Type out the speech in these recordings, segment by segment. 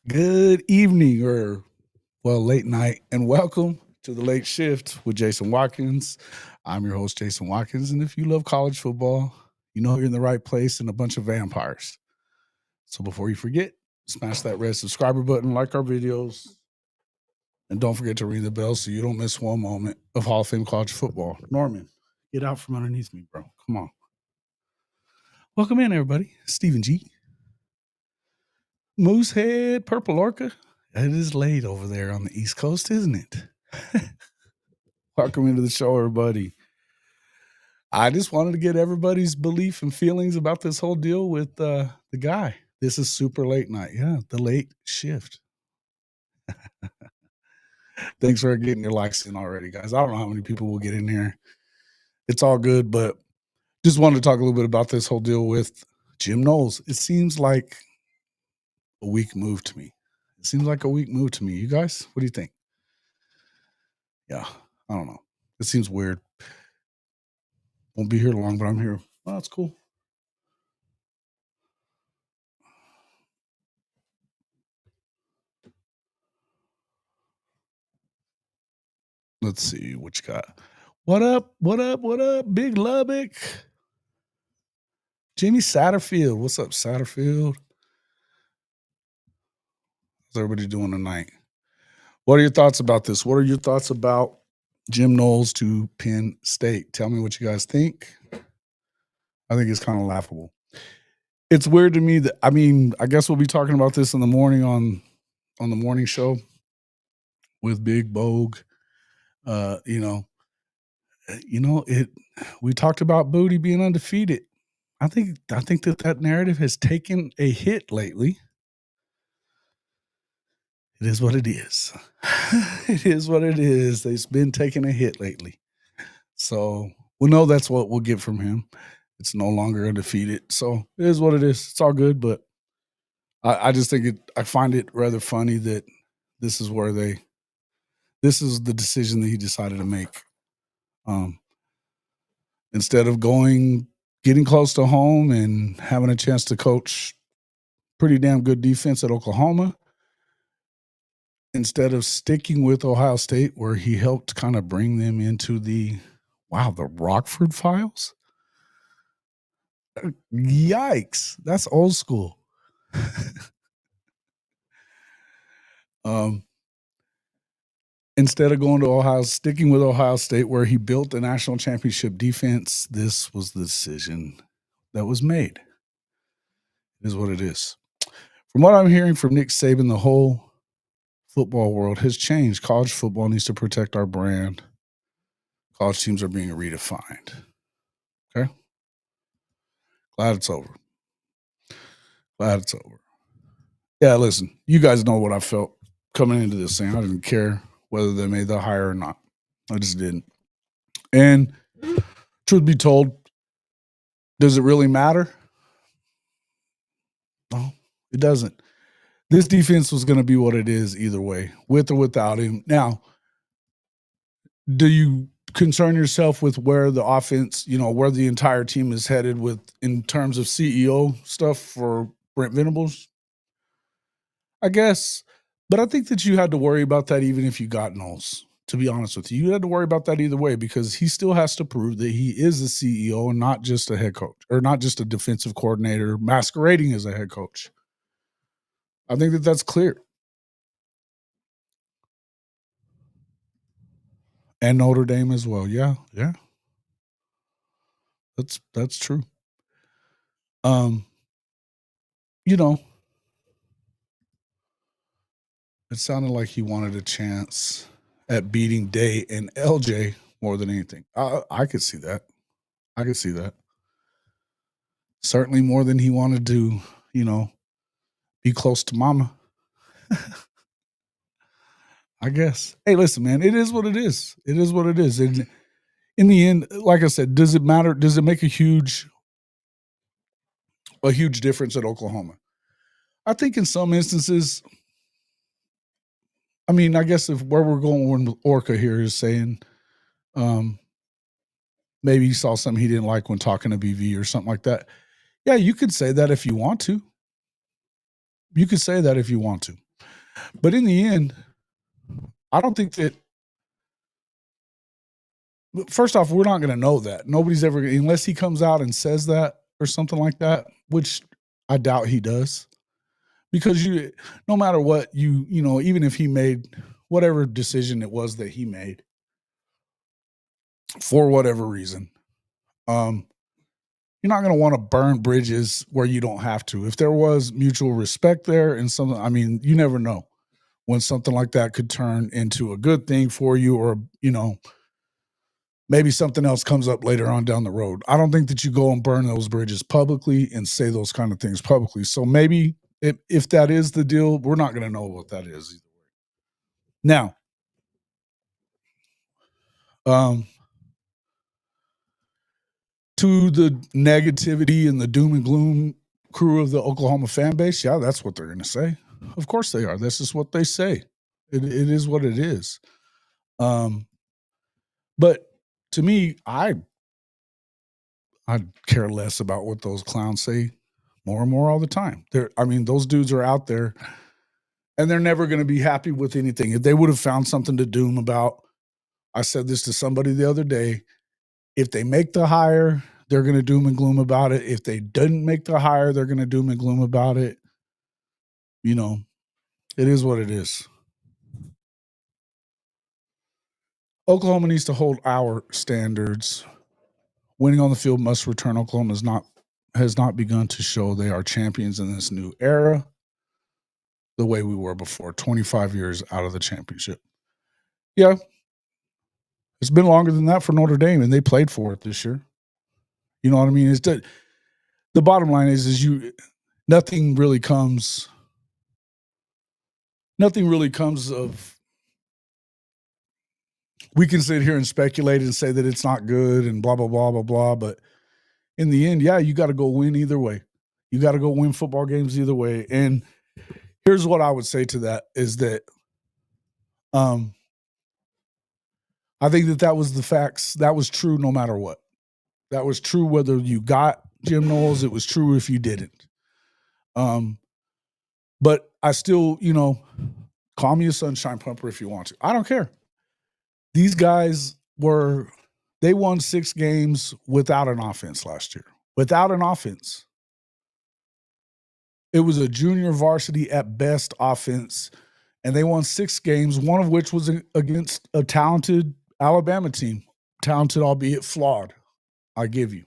Good evening or, late night, and welcome to the late shift with Jason Watkins. I'm your host, Jason Watkins. And if you love college football, you know you're in the right place and a bunch of vampires. So before you forget, smash that red subscriber button, like our videos, and don't forget to ring the bell so you don't miss one moment of Hall of Fame college football. Norman, get out from underneath me, bro. Come on. Welcome in, everybody. Stephen G. Moosehead, Purple Orca. It is late over there on the East Coast, isn't it? Welcome into the show, everybody. I just wanted to get everybody's belief and feelings about this whole deal with the guy. This is super late night. Yeah, the late shift. Thanks for getting your likes in already, guys. I don't know how many people will get in here. It's all good, but just wanted to talk a little bit about this whole deal with Jim Knowles. It seems like a weak move to me. You guys, what do you think? Yeah, I don't know. It seems weird. Won't be here long, but I'm here. Oh, that's cool. Let's see what you got. What up? What up? What up? Big Lubbock. Jimmy Satterfield. What's up, Satterfield? How's everybody doing tonight? What are your thoughts about this? What are your thoughts about Jim Knowles to Penn State? Tell me what you guys think. I think it's kind of laughable. It's weird to me that, I guess we'll be talking about this in the morning on the morning show with Big Bogue. We talked about Booty being undefeated. I think that narrative has taken a hit lately. It is what it is. It is what it is. It's been taking a hit lately. So we'll know that's what we'll get from him. It's no longer undefeated. So it is what it is. It's all good. But I just think I find it rather funny that this is the decision that he decided to make. Instead of getting close to home and having a chance to coach pretty damn good defense at Oklahoma, instead of sticking with Ohio State, where he helped kind of bring them into the Rockford Files. Yikes. That's old school. Instead of sticking with Ohio State, where he built the national championship defense, this was the decision that was made. It is what it is. From what I'm hearing from Nick Saban, the whole football world has changed. College football needs to protect our brand. College teams are being redefined. Okay? Glad it's over. Yeah, listen, you guys know what I felt coming into this thing. I didn't care whether they made the hire or not. I just didn't. And truth be told, does it really matter? No, it doesn't. This defense was going to be what it is either way, with or without him. Now, do you concern yourself with where the offense, where the entire team is headed in terms of CEO stuff for Brent Venables? I guess. But I think that you had to worry about that even if you got Knowles, to be honest with you. You had to worry about that either way because he still has to prove that he is a CEO and not just a head coach or not just a defensive coordinator masquerading as a head coach. I think that that's clear. And Notre Dame as well. Yeah. That's true. It sounded like he wanted a chance at beating Day and LJ more than anything. I could see that. Certainly more than he wanted to, be close to mama. I guess. Hey, listen, man, it is what it is. And in the end, like I said, does it matter? Does it make a huge difference at Oklahoma? I think in some instances, I guess if where we're going with Orca here is saying, maybe he saw something he didn't like when talking to BV or something like that. Yeah, you could say that if you want to. But in the end, I don't think that. First off, we're not going to know that. Nobody's ever, unless he comes out and says that or something like that, which I doubt he does. Because no matter what, even if he made whatever decision it was that he made for whatever reason, you're not going to want to burn bridges where you don't have to. If there was mutual respect there and something, I mean, you never know when something like that could turn into a good thing for you, or, maybe something else comes up later on down the road. I don't think that you go and burn those bridges publicly and say those kind of things publicly. So maybe if that is the deal, we're not going to know what that is either way. Now, to the negativity and the doom and gloom crew of the Oklahoma fan base, yeah, that's what they're going to say. Of course they are. That's just what they say. It is what it is. But to me, I'd care less about what those clowns say more and more all the time. Those dudes are out there and they're never going to be happy with anything. If they would have found something to doom about, I said this to somebody the other day, if they make the hire, they're going to doom and gloom about it. If they didn't make the hire, they're going to doom and gloom about it. It is what it is. Oklahoma needs to hold our standards. Winning on the field must return. Oklahoma has not begun to show they are champions in this new era the way we were before, 25 years out of the championship. Yeah, it's been longer than that for Notre Dame, and they played for it this year. You know what I mean? The bottom line is nothing really comes of. We can sit here and speculate and say that it's not good and blah, blah, blah, blah, blah. But in the end, yeah, you got to go win either way. You got to go win football games either way. And here's what I would say to that is that I think that was the facts. That was true no matter what. That was true whether you got Jim Knowles. It was true if you didn't. But I still, call me a sunshine pumper if you want to. I don't care. These guys they won 6 games without an offense last year. Without an offense. It was a junior varsity at best offense, and they won 6 games, one of which was against a talented Alabama team. Talented, albeit flawed. I give you.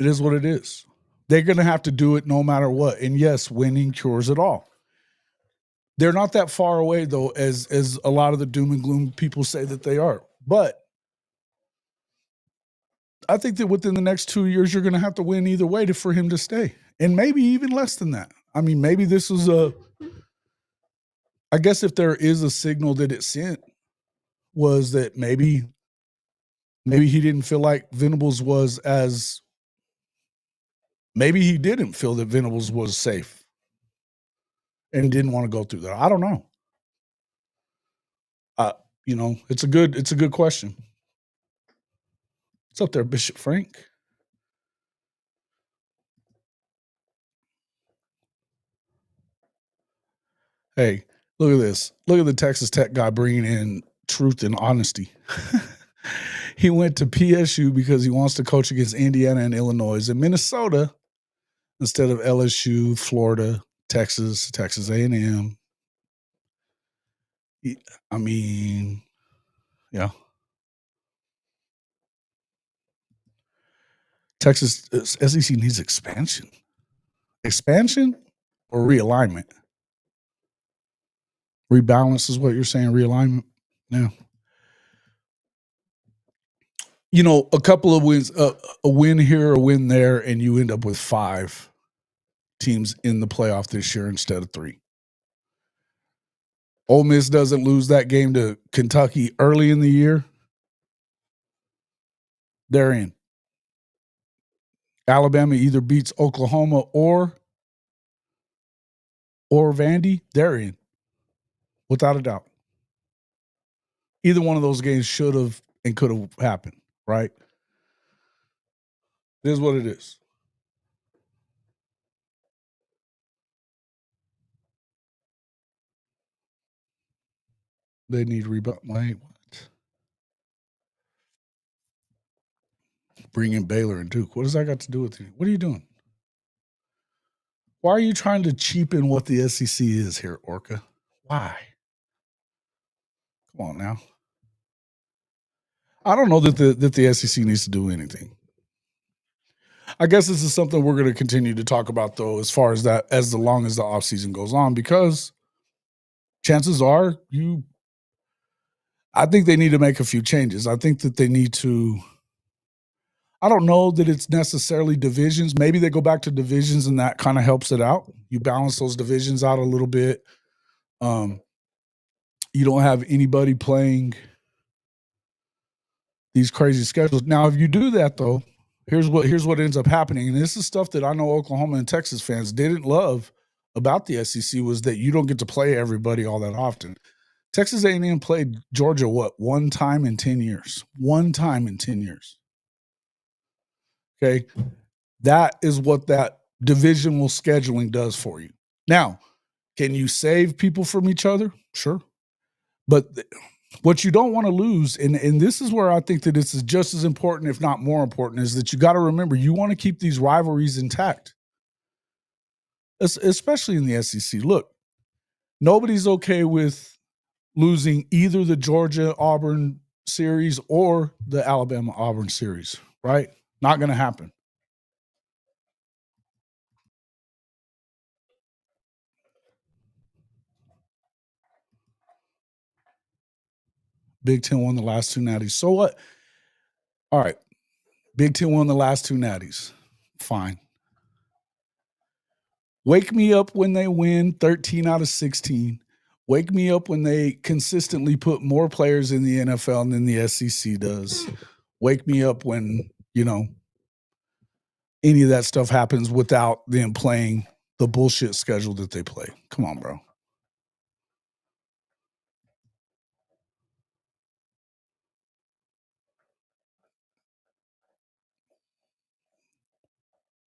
It is what it is. They're going to have to do it no matter what. And yes, winning cures it all. They're not that far away, though, as a lot of the doom and gloom people say that they are. But I think that within the next 2 years, you're going to have to win either way for him to stay. And maybe even less than that. I mean, maybe this is I guess if there is a signal that it sent was that maybe he didn't feel like Venables was maybe he didn't feel that Venables was safe and didn't want to go through that. I don't know. It's a good question. What's up there, Bishop Frank? Hey, look at this. Look at the Texas Tech guy bringing in truth and honesty. He went to PSU because he wants to coach against Indiana and Illinois and Minnesota instead of LSU, Florida, Texas A&M. I mean, yeah. Texas SEC needs expansion. Expansion or realignment? Rebalance is what you're saying, realignment? Yeah. A couple of wins, a win here, a win there, and you end up with 5 teams in the playoff this year instead of 3. Ole Miss doesn't lose that game to Kentucky early in the year. They're in. Alabama either beats Oklahoma or Vandy. They're in. Without a doubt. Either one of those games should have and could have happened, right? It is what it is. They need rebound. Wait, what? Bring in Baylor and Duke. What does that got to do with you? What are you doing? Why are you trying to cheapen what the SEC is here, Orca? Why? Come on now. I don't know that the SEC needs to do anything. I guess this is something we're going to continue to talk about, though, as far as that, as long as the offseason goes on, because chances are I think they need to make a few changes. I think that they need to, I don't know that it's necessarily divisions. Maybe they go back to divisions and that kind of helps it out. You balance those divisions out a little bit. You don't have anybody playing these crazy schedules. Now, if you do that, though, here's what ends up happening. And this is stuff that I know Oklahoma and Texas fans didn't love about the SEC, was that you don't get to play everybody all that often. Texas A&M played Georgia, one time in 10 years. One time in 10 years. Okay? That is what that divisional scheduling does for you. Now, can you save people from each other? Sure. But what you don't want to lose, and this is where I think that this is just as important, if not more important, is that you got to remember you want to keep these rivalries intact, especially in the SEC. Look, nobody's okay with losing either the Georgia-Auburn series or the Alabama-Auburn series, right? Not going to happen. Big Ten won the last two natties. So what? All right. Big Ten won the last two natties. Fine. Wake me up when they win 13 out of 16. Wake me up when they consistently put more players in the NFL than the SEC does. Wake me up when, any of that stuff happens without them playing the bullshit schedule that they play. Come on, bro.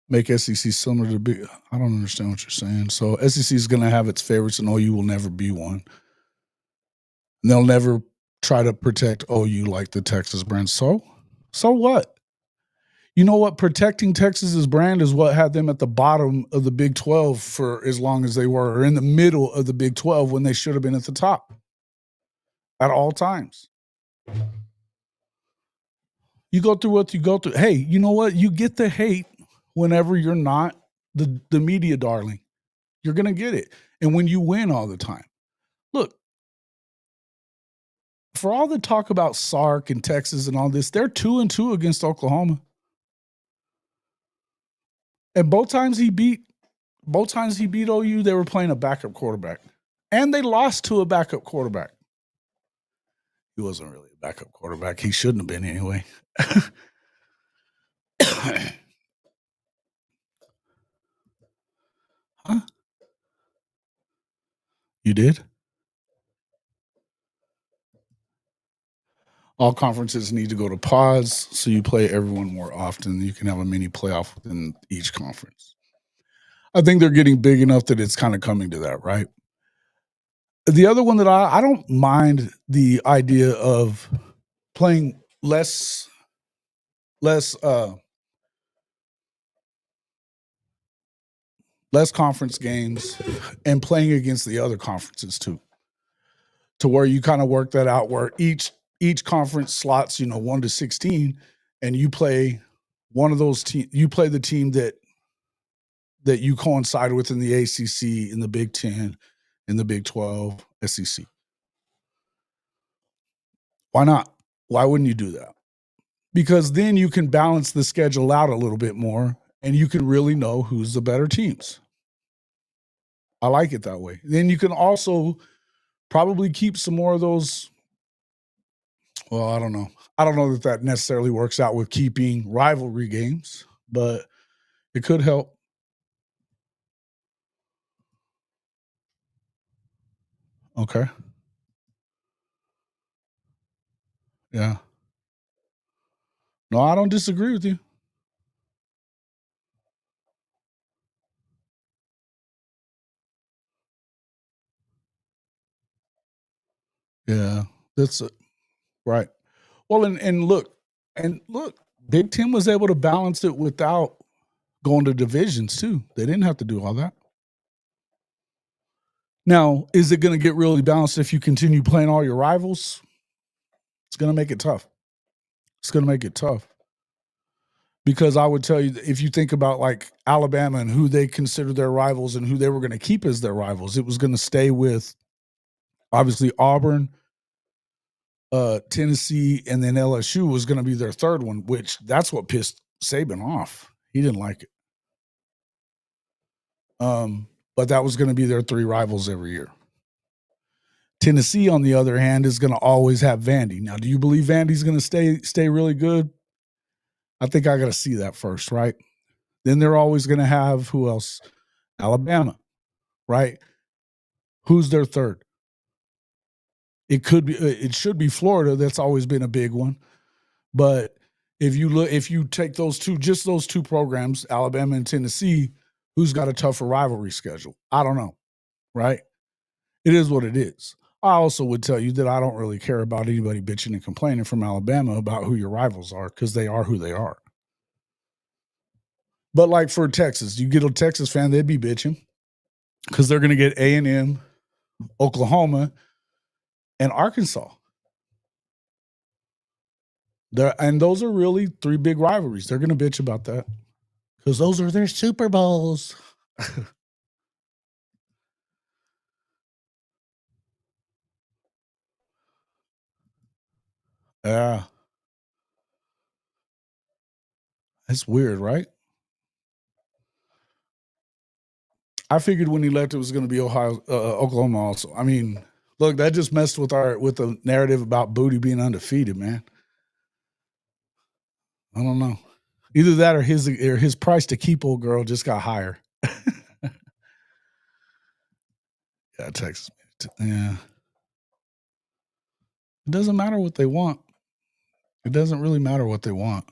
Make SEC similar to big. I don't understand what you're saying. So SEC is going to have its favorites, and OU will never be one. And they'll never try to protect OU like the Texas brand. So what? You know what? Protecting Texas's brand is what had them at the bottom of the Big 12 for as long as they were, or in the middle of the Big 12 when they should have been at the top at all times. You go through what you go through. Hey, you know what? You get the hate whenever you're not the media darling. You're going to get it. And when you win all the time. Look, for all the talk about Sark and Texas and all this, they're 2-2 against Oklahoma. And both times he beat OU, they were playing a backup quarterback. And they lost to a backup quarterback. He wasn't really a backup quarterback. He shouldn't have been anyway. Huh? You did? All conferences need to go to pods, so you play everyone more often. You can have a mini playoff within each conference. I think they're getting big enough that it's kind of coming to that, right? The other one that I don't mind the idea of playing less conference games and playing against the other conferences too, to where you kind of work that out where each conference slots 1 to 16, and you play one of those you play the team that you coincide with in the ACC, in the Big 10, in the Big 12, SEC. Why not? Why wouldn't you do that? Because then you can balance the schedule out a little bit more, and you can really know who's the better teams. I like it that way. Then you can also probably keep some more of those. Well, I don't know. I don't know that necessarily works out with keeping rivalry games, but it could help. Okay. Yeah. No, I don't disagree with you. Yeah, that's right. Well, and look, Big Ten was able to balance it without going to divisions too. They didn't have to do all that. Now, is it going to get really balanced if you continue playing all your rivals? It's going to make it tough. It's going to make it tough because I would tell you that if you think about like Alabama and who they consider their rivals and who they were going to keep as their rivals, it was going to stay with obviously Auburn, Tennessee, and then LSU was going to be their third one, which that's what pissed Saban off. He didn't like it. But that was going to be their three rivals every year. Tennessee, on the other hand, is going to always have Vandy. Now, do you believe Vandy's going to stay really good? I think I got to see that first, right? Then they're always going to have who else? Alabama, right? Who's their third? It could be, it should be Florida. That's always been a big one. But if you take those two programs, Alabama and Tennessee, who's got a tougher rivalry schedule? I don't know, right? It is what it is. I also would tell you that I don't really care about anybody bitching and complaining from Alabama about who your rivals are because they are who they are. But like for Texas, you get a Texas fan, they'd be bitching because they're going to get A&M, Oklahoma, and Arkansas. And those are really three big rivalries. They're going to bitch about that because those are their Super Bowls. Yeah. That's weird, right? I figured when he left, it was going to be Oklahoma also. I mean, look, that just messed with the narrative about Booty being undefeated, man. I don't know. Either that or his price to keep old girl just got higher. Yeah, Texas. Yeah. It doesn't matter what they want. It doesn't really matter what they want.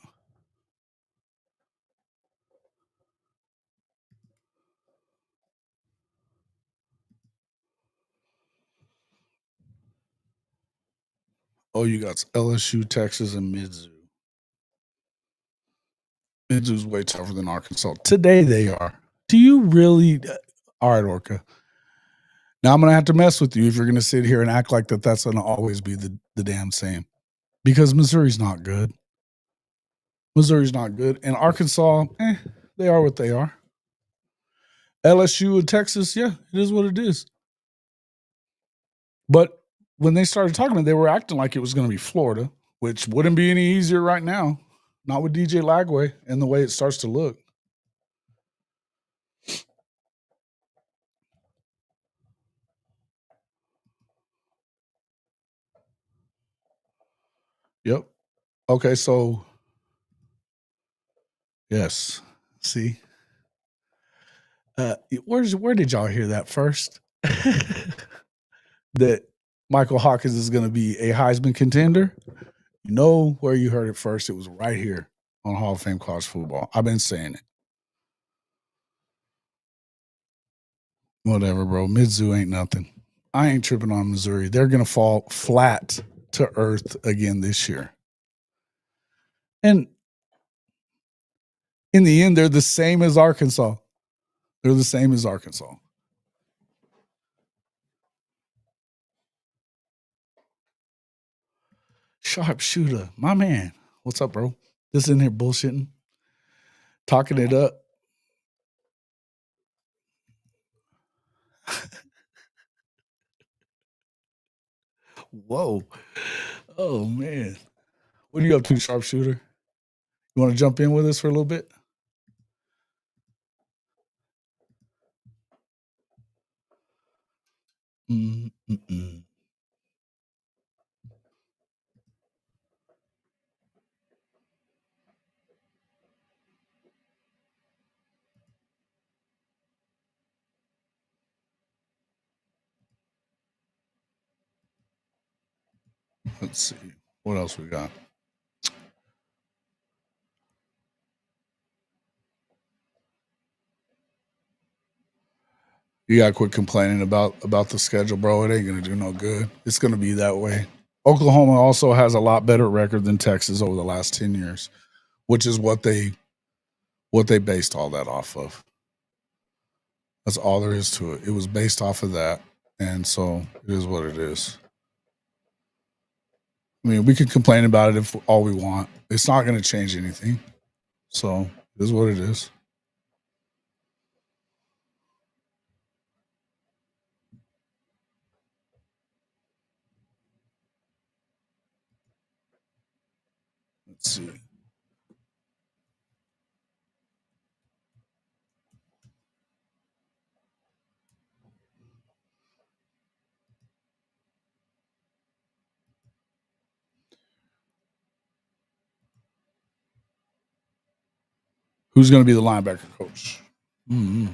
Oh, you got LSU, Texas, and Mizzou. Mizzou's way tougher than Arkansas. Today they are. Do you really? All right, Orca. Now I'm going to have to mess with you if you're going to sit here and act like that's going to always be the damn same. Because Missouri's not good. Missouri's not good. And Arkansas, they are what they are. LSU and Texas, yeah, it is what it is. But when they started talking about it, they were acting like it was going to be Florida, which wouldn't be any easier right now. Not with DJ Lagway and the way it starts to look. Yep. Okay, so yes. See, where did y'all hear that first? That Michael Hawkins is going to be a Heisman contender? You know where you heard it first. It was right here on Hall of Fame College Football. I've been saying it. Whatever, bro. Mizzou ain't nothing. I ain't tripping on Missouri. They're going to fall flat to earth again this year. And in the end, they're the same as Arkansas. They're the same as Arkansas. Sharpshooter, my man. What's up, bro? Just in here bullshitting, talking it up. Whoa. Oh, man. What are you up to, Sharpshooter? You want to jump in with us for a little bit? Mm-mm. Let's see. What else we got? You gotta quit complaining about the schedule, bro. It ain't gonna do no good. It's gonna be that way. Oklahoma also has a lot better record than Texas over the last 10 years, which is what they based all that off of. That's all there is to it. It was based off of that, and so it is what it is. I mean, we can complain about it if all we want. It's not going to change anything. So it is what it is. Let's see. Who's going to be the linebacker coach? Mm-hmm.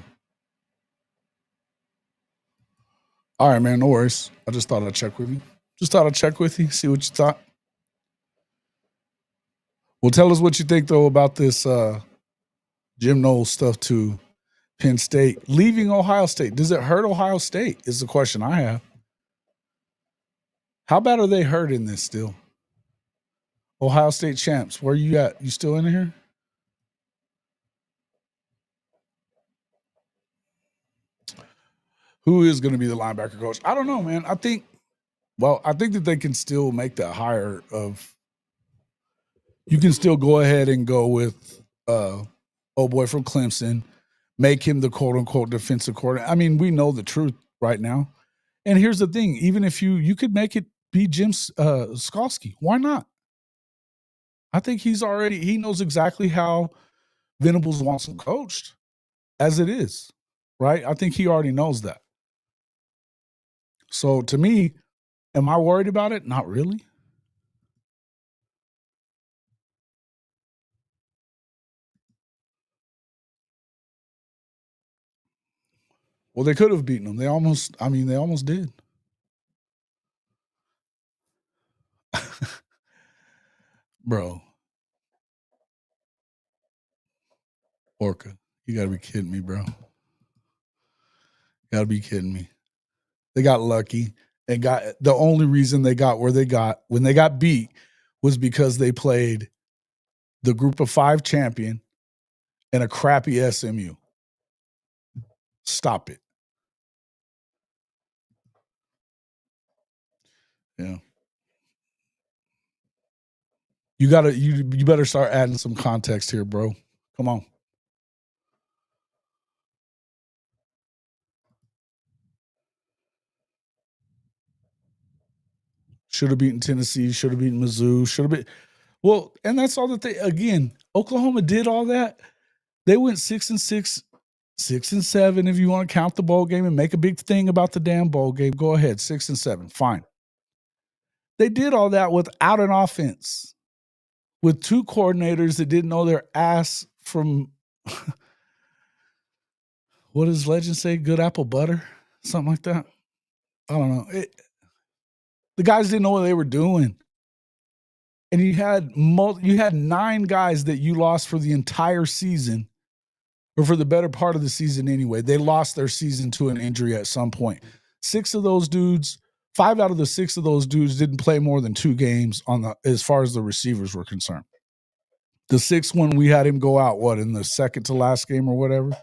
All right, man. No worries. I just thought I'd check with you. See what you thought. Well, tell us what you think, though, about this Jim Knowles stuff to Penn State, leaving Ohio State. Does it hurt Ohio State is the question I have. How bad are they hurt in this still? Ohio State champs, where you at? You still in here? Who is going to be the linebacker coach? I don't know, man. I think that they can still make that hire of. You can still go ahead and go with old boy from Clemson, make him the quote unquote defensive coordinator. I mean, we know the truth right now. And here's the thing: even if you could make it be Jim Skalski, why not? I think he knows exactly how Venables wants him coached, as it is, right? I think he already knows that. So to me, am I worried about it? Not really. Well, they could have beaten them. They almost did. Bro. Orca. You got to be kidding me, bro. Got to be kidding me. They got lucky and got the only reason they got where they got when they got beat was because they played the group of 5 champion and a crappy SMU. Stop it. Yeah. You better start adding some context here, bro. Come on. Should have beaten Tennessee, should have beaten Mizzou, should have been. Well, and that's all the thing. Again, Oklahoma did all that. They went 6-6, 6-7. If you want to count the bowl game and make a big thing about the damn bowl game, go ahead. 6-7, fine. They did all that without an offense, with 2 coordinators that didn't know their ass from. What does legend say? Good apple butter, something like that. I don't know. The guys didn't know what they were doing. And you had 9 guys that you lost for the entire season, or for the better part of the season anyway. They lost their season to an injury at some point. 5 out of the 6 of those dudes didn't play more than 2 games as far as the receivers were concerned. The 6th one, we had him go out, in the second to last game or whatever?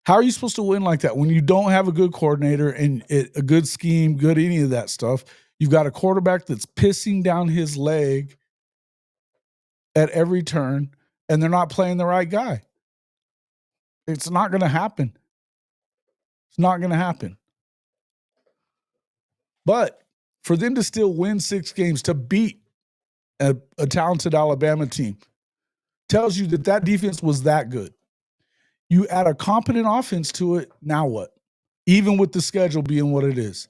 How are you supposed to win like that when you don't have a good coordinator and a good scheme, good any of that stuff? You've got a quarterback that's pissing down his leg at every turn, and they're not playing the right guy. It's not going to happen. It's not going to happen. But for them to still win 6 games, to beat a talented Alabama team, tells you that defense was that good. You add a competent offense to it, now what? Even with the schedule being what it is.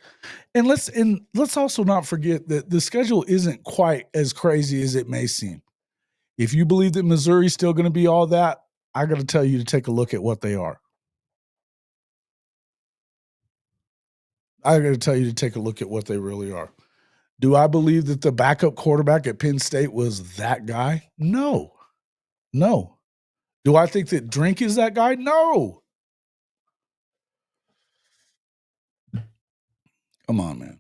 And let's also not forget that the schedule isn't quite as crazy as it may seem. If you believe that Missouri's still going to be all that, I got to tell you to take a look at what they are. I got to tell you to take a look at what they really are. Do I believe that the backup quarterback at Penn State was that guy? No. Do I think that Drink is that guy? No. Come on, man.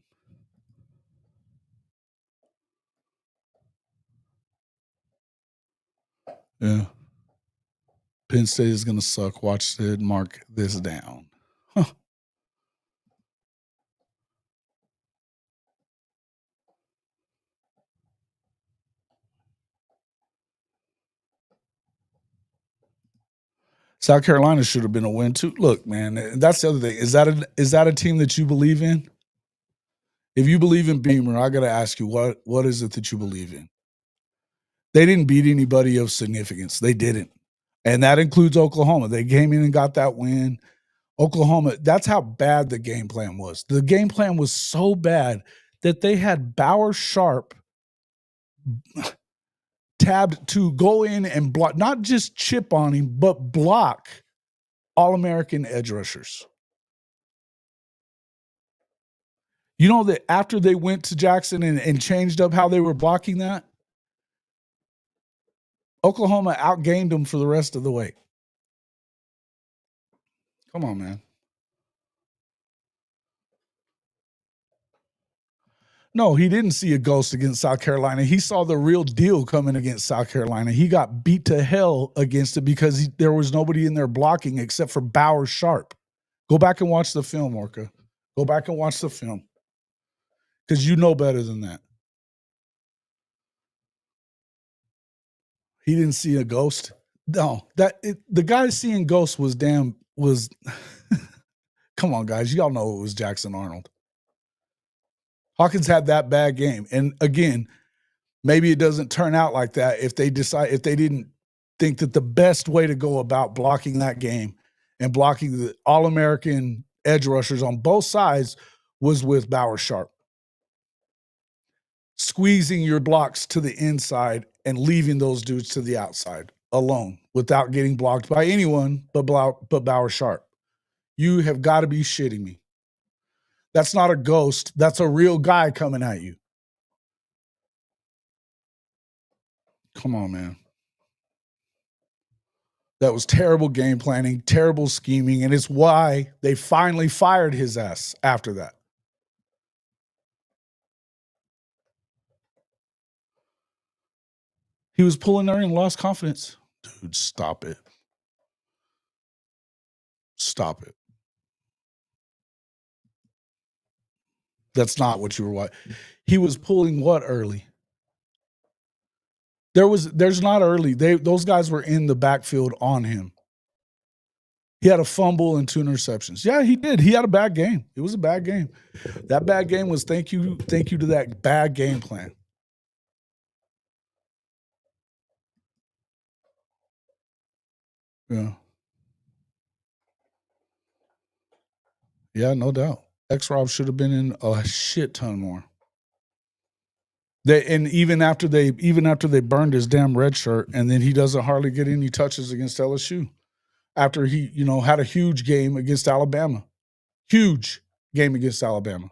Yeah. Penn State is going to suck. Watch Sid mark this down. Huh. South Carolina should have been a win too. Look, man, that's the other thing. Is that a team that you believe in? If you believe in Beamer, I got to ask you what is it that you believe in? They didn't beat anybody of significance. They didn't. And that includes Oklahoma. They came in and got that win. Oklahoma, that's how bad the game plan was. The game plan was so bad that they had Bauer Sharp tabbed to go in and block, not just chip on him, but block All-American edge rushers. You know that after they went to Jackson and changed up how they were blocking that, Oklahoma outgained them for the rest of the way. Come on, man. No, he didn't see a ghost against South Carolina. He saw the real deal coming against South Carolina. He got beat to hell against it because there was nobody in there blocking except for Bauer Sharp. Go back and watch the film, Orca. Go back and watch the film because you know better than that. He didn't see a ghost. No, the guy seeing ghosts was come on, guys. Y'all know it was Jackson Arnold. Hawkins had that bad game. And again, maybe it doesn't turn out like that if they didn't think that the best way to go about blocking that game and blocking the All-American edge rushers on both sides was with Bauer Sharp. Squeezing your blocks to the inside and leaving those dudes to the outside alone without getting blocked by anyone but Bauer Sharp. You have got to be shitting me. That's not a ghost. That's a real guy coming at you. Come on, man. That was terrible game planning, terrible scheming, and it's why they finally fired his ass after that. He was pulling her and lost confidence. Dude, stop it. Stop it. That's not what you were watching. He was pulling what early? There's not early. Those guys were in the backfield on him. He had a fumble and 2 interceptions. Yeah, he did. He had a bad game. It was a bad game. That bad game was thank you to that bad game plan. Yeah. Yeah, no doubt. X-Rob should have been in a shit ton more. Even after they burned his damn red shirt, and then he doesn't hardly get any touches against LSU. After he, had a huge game against Alabama. Huge game against Alabama.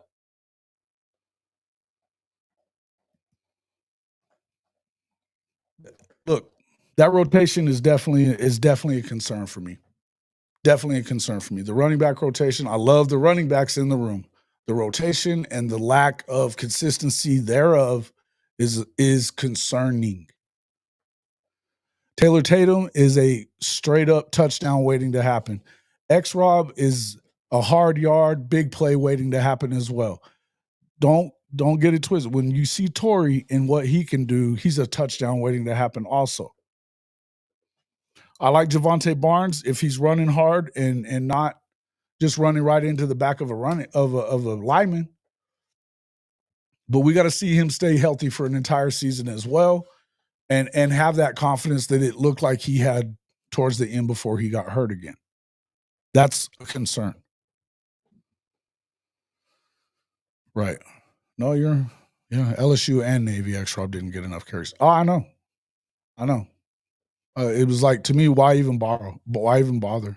Look, that rotation is definitely a concern for me. Definitely a concern for me. The running back rotation, I love the running backs in the room. The rotation and the lack of consistency thereof is concerning. Taylor Tatum is a straight up touchdown waiting to happen. X-Rob is a hard yard, big play waiting to happen as well. Don't get it twisted. When you see Torrey and what he can do, he's a touchdown waiting to happen also. I like Javonte Barnes if he's running hard and not just running right into the back of a lineman. But we got to see him stay healthy for an entire season as well, and have that confidence that it looked like he had towards the end before he got hurt again. That's a concern. Right. No, LSU and Navy X-Rob didn't get enough carries. Oh, I know. It was like, to me, why even borrow? But why even bother?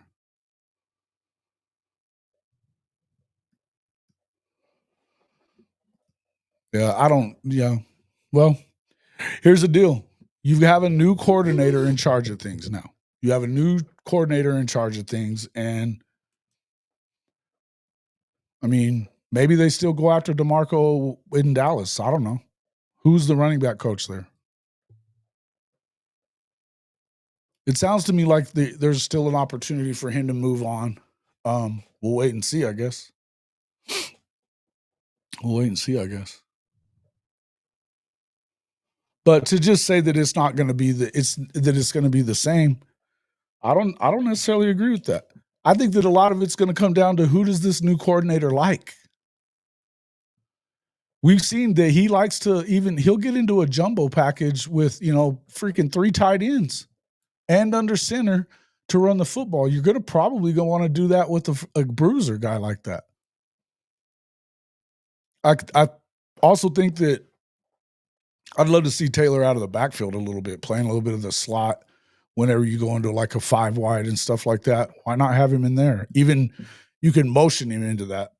Well, here's the deal. You have a new coordinator in charge of things now. You have a new coordinator in charge of things. And I mean, Maybe they still go after DeMarco in Dallas. I don't know. Who's the running back coach there? It sounds to me like there's still an opportunity for him to move on. We'll wait and see, I guess. We'll wait and see, I guess. But to just say that it's not going to be it's going to be the same, I don't necessarily agree with that. I think that a lot of it's going to come down to who does this new coordinator like. We've seen that he likes to he'll get into a jumbo package with, freaking 3 tight ends and under center to run the football. You're going to probably want to do that with a bruiser guy like that. I also think that I'd love to see Taylor out of the backfield a little bit, playing a little bit of the slot whenever you go into like a 5 wide and stuff like that. Why not have him in there? Even you can motion him into that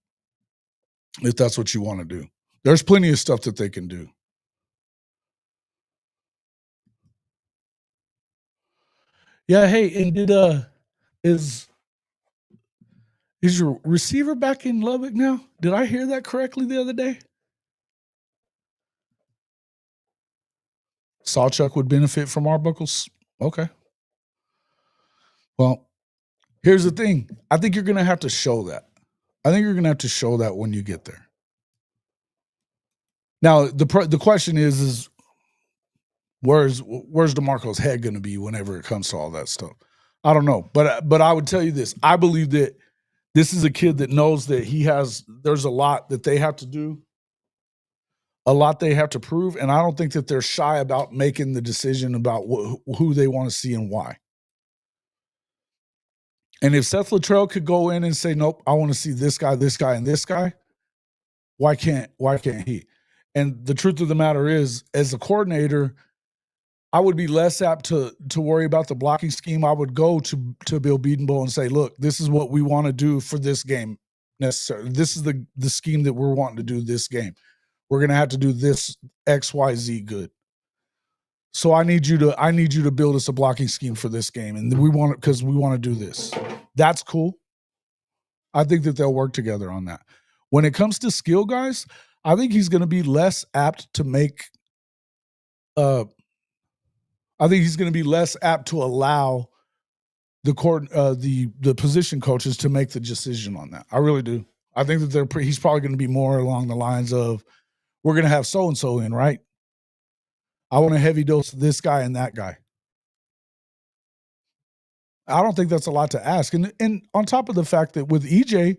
if that's what you want to do. There's plenty of stuff that they can do. Yeah, hey, and is your receiver back in Lubbock now? Did I hear that correctly the other day? Sawchuck would benefit from Arbuckle's. Okay. Well, here's the thing. I think you're going to have to show that. I think you're going to have to show that when you get there. Now, the question is where's DeMarco's head going to be whenever it comes to all that stuff? I don't know, but I would tell you this. I believe that this is a kid that knows that there's a lot that they have to do, a lot they have to prove, and I don't think that they're shy about making the decision about who they want to see and why. And if Seth Luttrell could go in and say, nope, I want to see this guy, and this guy, why can't he? And the truth of the matter is, as a coordinator, I would be less apt to worry about the blocking scheme. I would go to Bill Bedenbaugh and say, look, this is what we want to do for this game necessarily. This is the scheme that we're wanting to do this game. We're going to have to do this XYZ good. So I need you to build us a blocking scheme for this game. And we want it because we want to do this. That's cool. I think that they'll work together on that. When it comes to skill guys, I think he's going to be less apt to make I think he's going to be less apt to allow the position coaches to make the decision on that. I really do. I think that he's probably going to be more along the lines of, we're going to have so-and-so in, right? I want a heavy dose of this guy and that guy. I don't think that's a lot to ask. And on top of the fact that with EJ,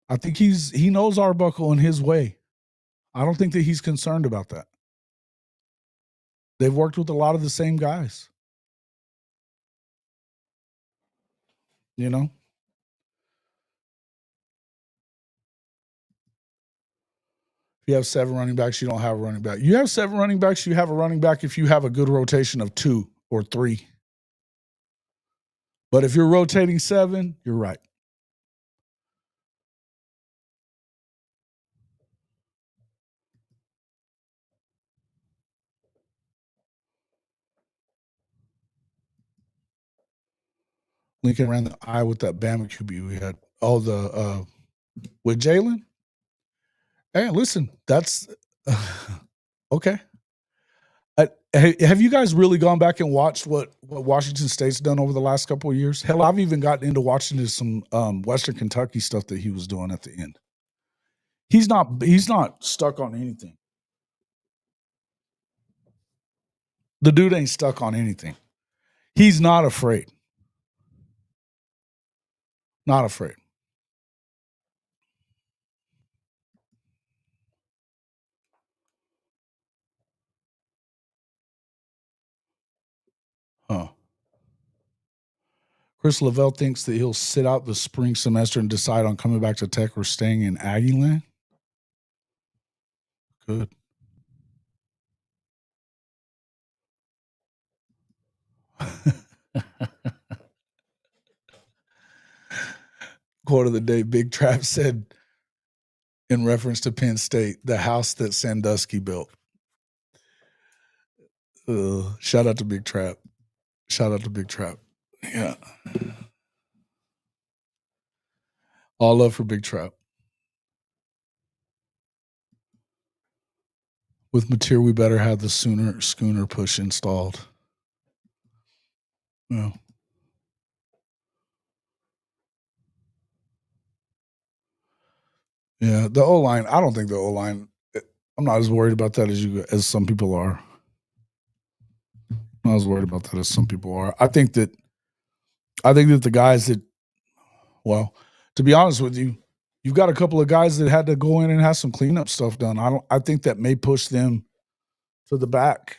I think he knows Arbuckle in his way. I don't think that he's concerned about that. They've worked with a lot of the same guys. You know? If you have 7 running backs, you don't have a running back. You have 7 running backs, you have a running back if you have a good rotation of 2 or 3. But if you're rotating 7, you're right. Lincoln ran the eye with that Bama QB we had. Oh, with Jalen? Hey, listen, that's okay. Have you guys really gone back and watched what Washington State's done over the last couple of years? Hell, I've even gotten into watching some Western Kentucky stuff that he was doing at the end. He's not stuck on anything. The dude ain't stuck on anything. He's not afraid. Not afraid. Huh. Chris Lavelle thinks that he'll sit out the spring semester and decide on coming back to Tech or staying in Aggie land. Good. Quote of the day, Big Trap said in reference to Penn State, the house that Sandusky built. Shout out to Big Trap. Yeah. All love for Big Trap. With Mateer, we better have the schooner push installed. Yeah. Yeah, the O-line, I don't think the O-line, I'm not as worried about that as some people are. Not as worried about that as some people are. I think that the guys that, well, to be honest with you, you've got a couple of guys that had to go in and have some cleanup stuff done. I think that may push them to the back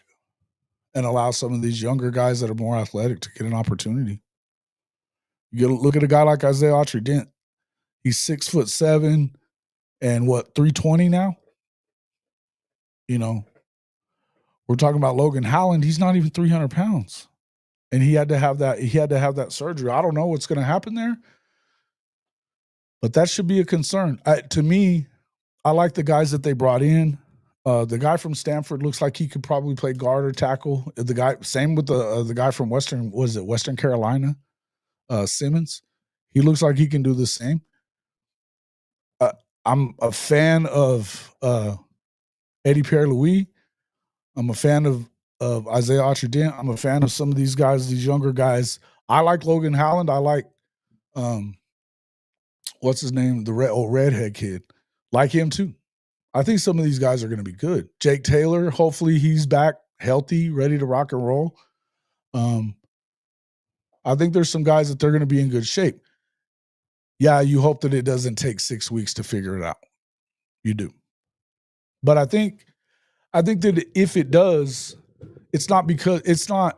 and allow some of these younger guys that are more athletic to get an opportunity. You look at a guy like Isaiah Autry-Dent. He's 6'7" and 320 now. You know, we're talking about Logan Howland. He's not even 300 pounds, and he had to have that surgery. I don't know what's going to happen there, but that should be a concern. To me, I like the guys that they brought in. The guy from Stanford looks like he could probably play guard or tackle. Same with the guy from Western Carolina, Simmons. He looks like he can do the same. I'm a fan of Eddie Pierre-Louis. I'm a fan of Isaiah Autry-Dent. I'm a fan of some of these guys, these younger guys. I like Logan Howland. I like what's his name? The redhead kid. Like him too. I think some of these guys are going to be good. Jake Taylor, hopefully he's back healthy, ready to rock and roll. I think there's some guys that they're going to be in good shape. Yeah, you hope that it doesn't take 6 weeks to figure it out. You do. But I think that if it does, it's not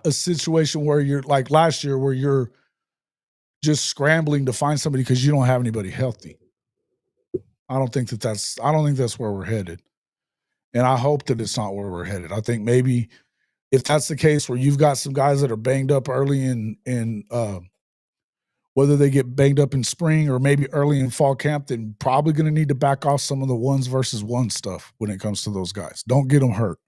a situation where you're like last year where you're just scrambling to find somebody because you don't have anybody healthy. I don't think that's where we're headed. And I hope that it's not where we're headed. I think maybe if that's the case where you've got some guys that are banged up early in whether they get banged up in spring or maybe early in fall camp, then probably going to need to back off some of the ones versus one stuff when it comes to those guys. Don't get them hurt.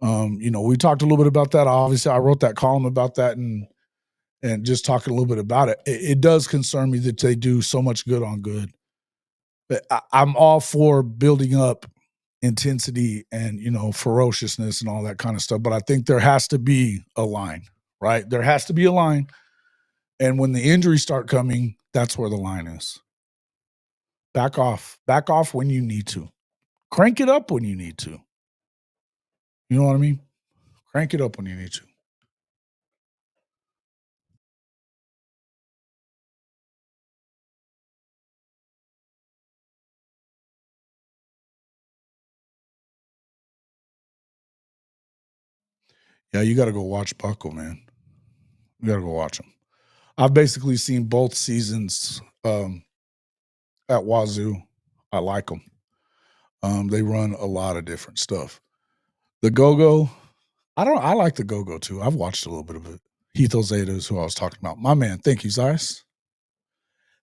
We talked a little bit about that. Obviously, I wrote that column about that and just talking a little bit about it. It does concern me that they do so much good on good. But I'm all for building up intensity and, ferociousness and all that kind of stuff. But I think there has to be a line, right? There has to be a line. And when the injuries start coming, that's where the line is. Back off when you need to. Crank it up when you need to. You know what I mean? Crank it up when you need to. Yeah, you got to go watch Buckle, man. You got to go watch them. I've basically seen both seasons at Wazoo. I like them. They run a lot of different stuff. The Go-Go, I like the Go-Go too. I've watched a little bit of it. Heath Ozeda is who I was talking about. My man. Thank you, Zeiss.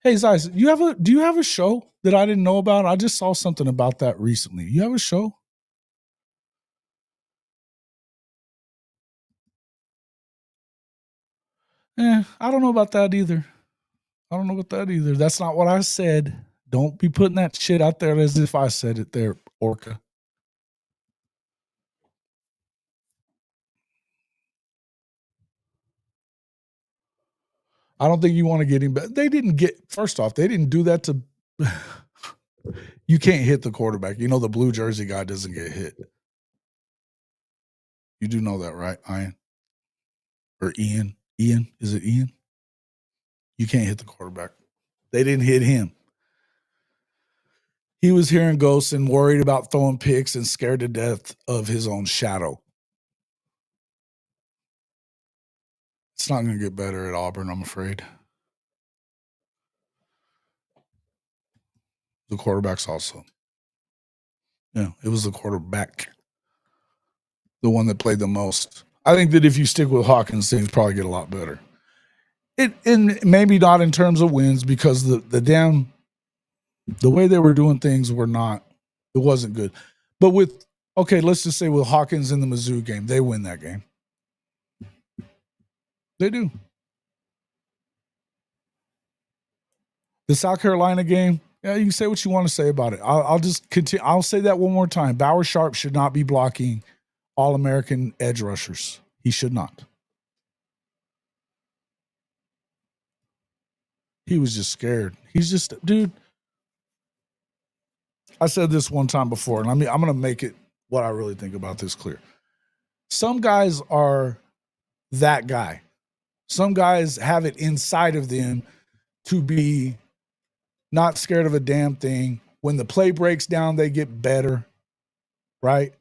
Hey, Zeiss, do you have a show that I didn't know about? I just saw something about that recently. You have a show? I don't know about that either. That's not what I said. Don't be putting that shit out there as if I said it there, Orca. I don't think you want to get him back. First off, they didn't do that to you can't hit the quarterback. The blue jersey guy doesn't get hit. You do know that, right, Ian? Or Ian? Ian? Is it Ian? You can't hit the quarterback. They didn't hit him. He was hearing ghosts and worried about throwing picks and scared to death of his own shadow. It's not going to get better at Auburn, I'm afraid. The quarterbacks also. Yeah, it was the quarterback. The one that played the most. I think that if you stick with Hawkins, things probably get a lot better. And maybe not in terms of wins because the way they were doing things it wasn't good. But let's just say with Hawkins in the Mizzou game, they win that game. They do. The South Carolina game, Yeah, you can say what you want to say about it. I'll just continue. I'll say that one more time. Bauer Sharp should not be blocking All-American edge rushers. He should not. He was just scared. He's just, dude. I said this one time before, and I'm going to make it what I really think about this clear. Some guys are that guy. Some guys have it inside of them to be not scared of a damn thing. When the play breaks down, they get better, right?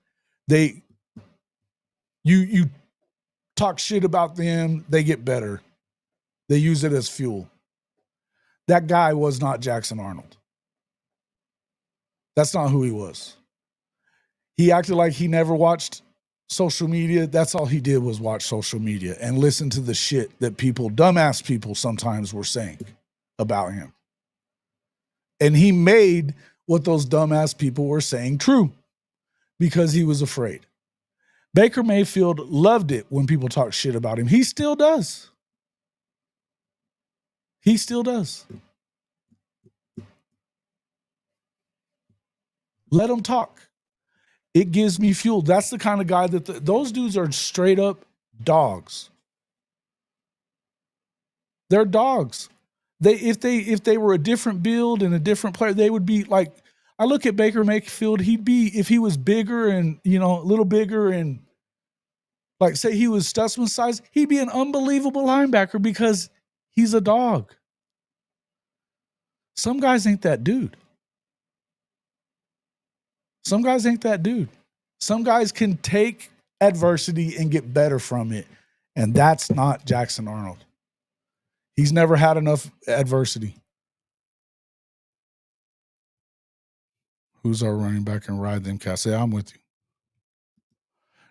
You talk shit about them, they get better. They use it as fuel. That guy was not Jackson Arnold. That's not who he was. He acted like he never watched social media. That's all he did was watch social media and listen to the shit that people, dumbass people sometimes were saying about him. And he made what those dumbass people were saying true because he was afraid. Baker Mayfield loved it when people talk shit about him. He still does. He still does. Let him talk. It gives me fuel. That's the kind of guy that those dudes are straight up dogs. They're dogs. If they were a different build and a different player, they would be like, I look at Baker Mayfield, he'd be, if he was bigger and, a little bigger and like say he was Stutzman size, he'd be an unbelievable linebacker because he's a dog. Some guys ain't that dude. Some guys ain't that dude. Some guys can take adversity and get better from it. And that's not Jackson Arnold. He's never had enough adversity. Who's our running back and ride them cats? Say, I'm with you.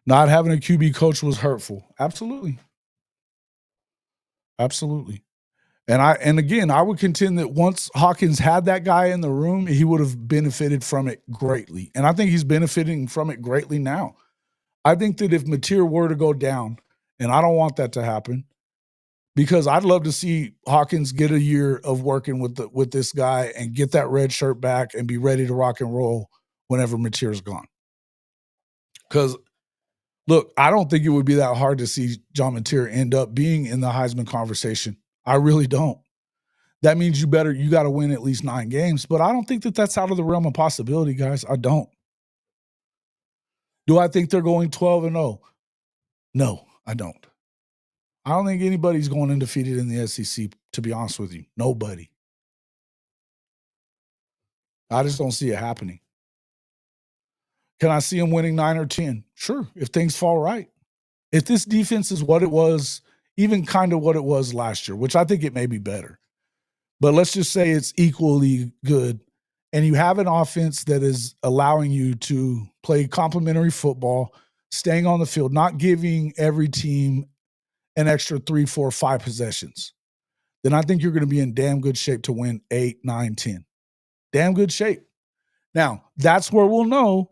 Not having a QB coach was hurtful. Absolutely. Absolutely. And again, I would contend that once Hawkins had that guy in the room, he would have benefited from it greatly. And I think he's benefiting from it greatly now. I think that if Mateer were to go down, and I don't want that to happen, because I'd love to see Hawkins get a year of working with this guy and get that red shirt back and be ready to rock and roll whenever Mateer's gone. Because, look, I don't think it would be that hard to see John Mateer end up being in the Heisman conversation. I really don't. That means you got to win at least 9 games. But I don't think that that's out of the realm of possibility, guys. I don't. Do I think they're going 12-0? No, I don't. I don't think anybody's going undefeated in the SEC, to be honest with you. Nobody. I just don't see it happening. Can I see them winning 9 or 10? Sure, if things fall right. If this defense is what it was, even kind of what it was last year, which I think it may be better. But let's just say it's equally good, and you have an offense that is allowing you to play complementary football, staying on the field, not giving every team an extra 3, 4, 5 possessions, then I think you're going to be in damn good shape to win 8, 9, 10. Damn good shape. Now, that's where we'll know,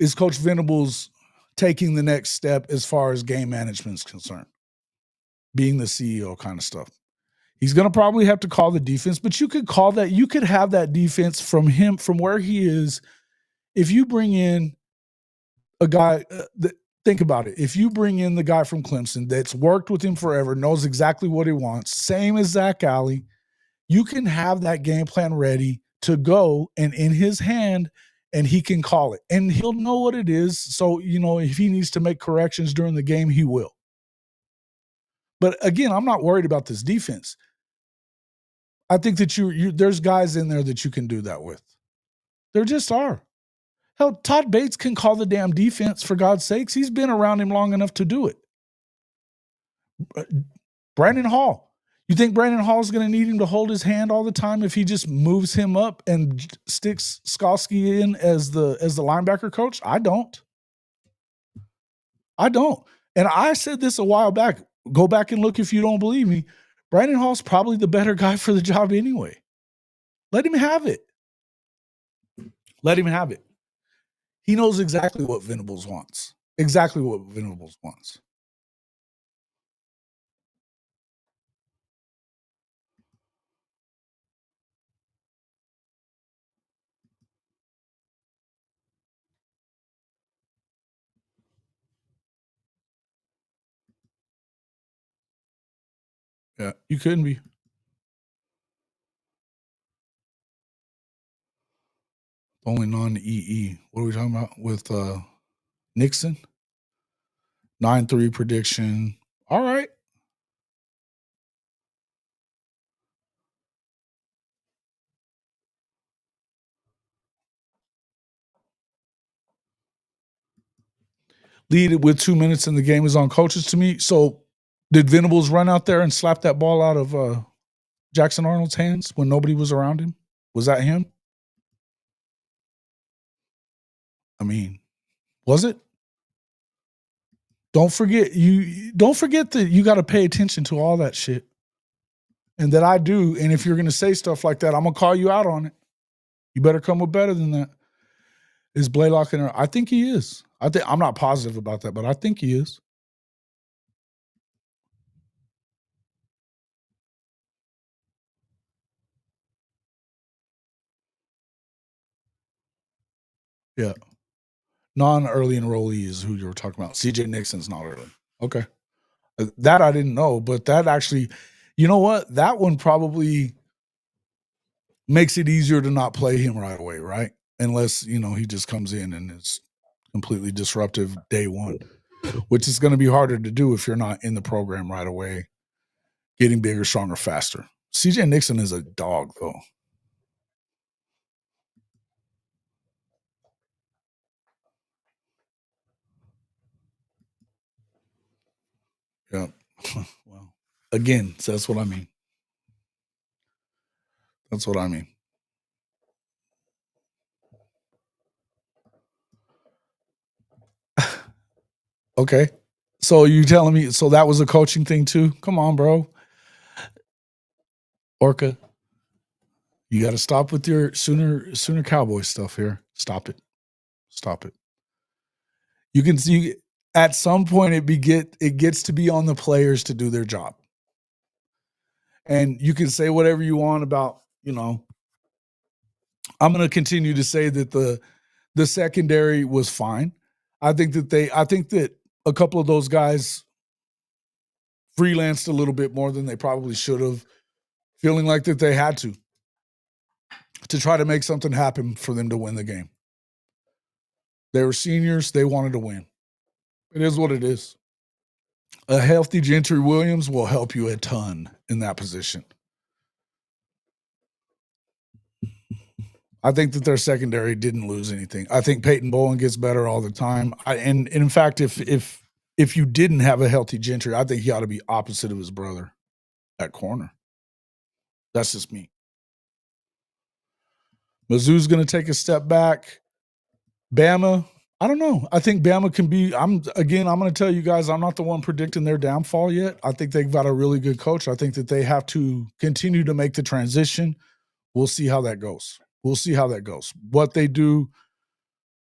is Coach Venables taking the next step as far as game management is concerned, being the CEO kind of stuff. He's going to probably have to call the defense, but you could call that. You could have that defense from him, from where he is. If you bring in a guy, think about it. If you bring in the guy from Clemson that's worked with him forever, knows exactly what he wants, same as Zach Alley, you can have that game plan ready to go and in his hand, and he can call it. And he'll know what it is. So, if he needs to make corrections during the game, he will. But again, I'm not worried about this defense. I think that there's guys in there that you can do that with. There just are. Hell, Todd Bates can call the damn defense, for God's sakes. He's been around him long enough to do it. Brandon Hall. You think Brandon Hall is going to need him to hold his hand all the time if he just moves him up and sticks Skalski in as the linebacker coach? I don't. And I said this a while back. Go back and look if you don't believe me. Brandon Hall's probably the better guy for the job anyway. Let him have it. Let him have it. He knows exactly what Venables wants. Exactly what Venables wants. Yeah, you couldn't be. Only non-EE. What are we talking about with Nixon? 9-3 prediction. All right. Lead it with 2 minutes and the game is on coaches to me. So did Venables run out there and slap that ball out of Jackson Arnold's hands when nobody was around him? Was that him? I mean, was it? Don't forget that you got to pay attention to all that shit. And that I do. And if you're going to say stuff like that, I'm going to call you out on it. You better come with better than that. Is Blaylock in her? I think he is. I'm not positive about that, but I think he is. Yeah. Non-early enrollee is who you were talking about. CJ Nixon's not early. Okay. That I didn't know, but that actually, you know what? That one probably makes it easier to not play him right away, right? Unless, he just comes in and is completely disruptive day one, which is going to be harder to do if you're not in the program right away, getting bigger, stronger, faster. CJ Nixon is a dog, though. Yeah. Well, again, so that's what I mean. That's what I mean. Okay. So you telling me, so that was a coaching thing too? Come on, bro. Orca, you got to stop with your Sooner Cowboy stuff here. Stop it. Stop it. You can see at some point it gets to be on the players to do their job. And you can say whatever you want about, I'm going to continue to say that the secondary was fine. I think that a couple of those guys freelanced a little bit more than they probably should have, feeling like that they had to try to make something happen for them to win the game. They were seniors. They wanted to win. It is what it is. A healthy Gentry Williams will help you a ton in that position. I think that their secondary didn't lose anything. I think Peyton Bowen gets better all the time. And in fact, if you didn't have a healthy Gentry, I think he ought to be opposite of his brother at corner. That's just me. Mizzou's going to take a step back. Bama, I don't know. I think Bama can be. I'm going to tell you guys, I'm not the one predicting their downfall yet. I think they've got a really good coach. I think that they have to continue to make the transition. We'll see how that goes. What they do,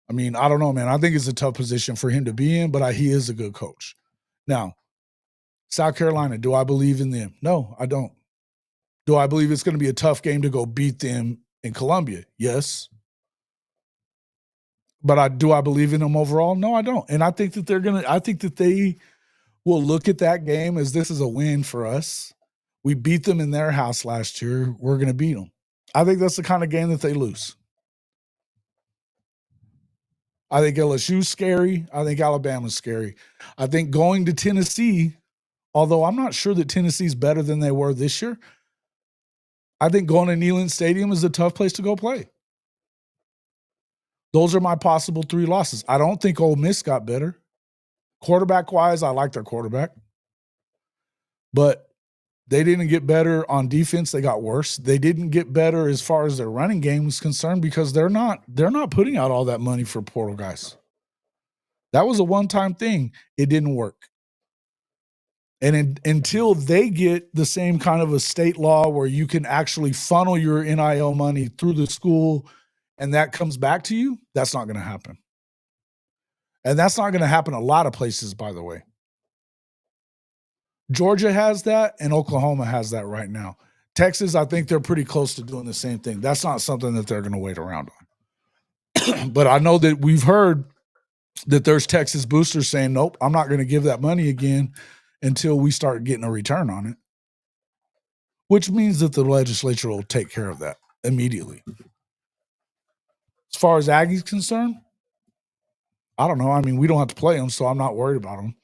I mean, I don't know, man. I think it's a tough position for him to be in, but he is a good coach. Now, South Carolina, do I believe in them? No, I don't. Do I believe it's going to be a tough game to go beat them in Columbia? Yes. But do I believe in them overall? No, I don't. And I think that I think that they will look at that game as this is a win for us. We beat them in their house last year. We're going to beat them. I think that's the kind of game that they lose. I think LSU's scary. I think Alabama's scary. I think going to Tennessee, although I'm not sure that Tennessee's better than they were this year, I think going to Neyland Stadium is a tough place to go play. Those are my possible 3 losses. I don't think Ole Miss got better. Quarterback-wise, I like their quarterback. But they didn't get better on defense. They got worse. They didn't get better as far as their running game was concerned because they're not putting out all that money for portal guys. That was a one-time thing. It didn't work. And until they get the same kind of a state law where you can actually funnel your NIL money through the school and that comes back to you, that's not going to happen. And that's not going to happen a lot of places, by the way. Georgia has that, and Oklahoma has that right now. Texas, I think they're pretty close to doing the same thing. That's not something that they're going to wait around on. But I know that we've heard that there's Texas boosters saying, nope, I'm not going to give that money again until we start getting a return on it. which means that the legislature will take care of that immediately. As far as Aggie's concerned, I don't know. I mean, we don't have to play them, so I'm not worried about them.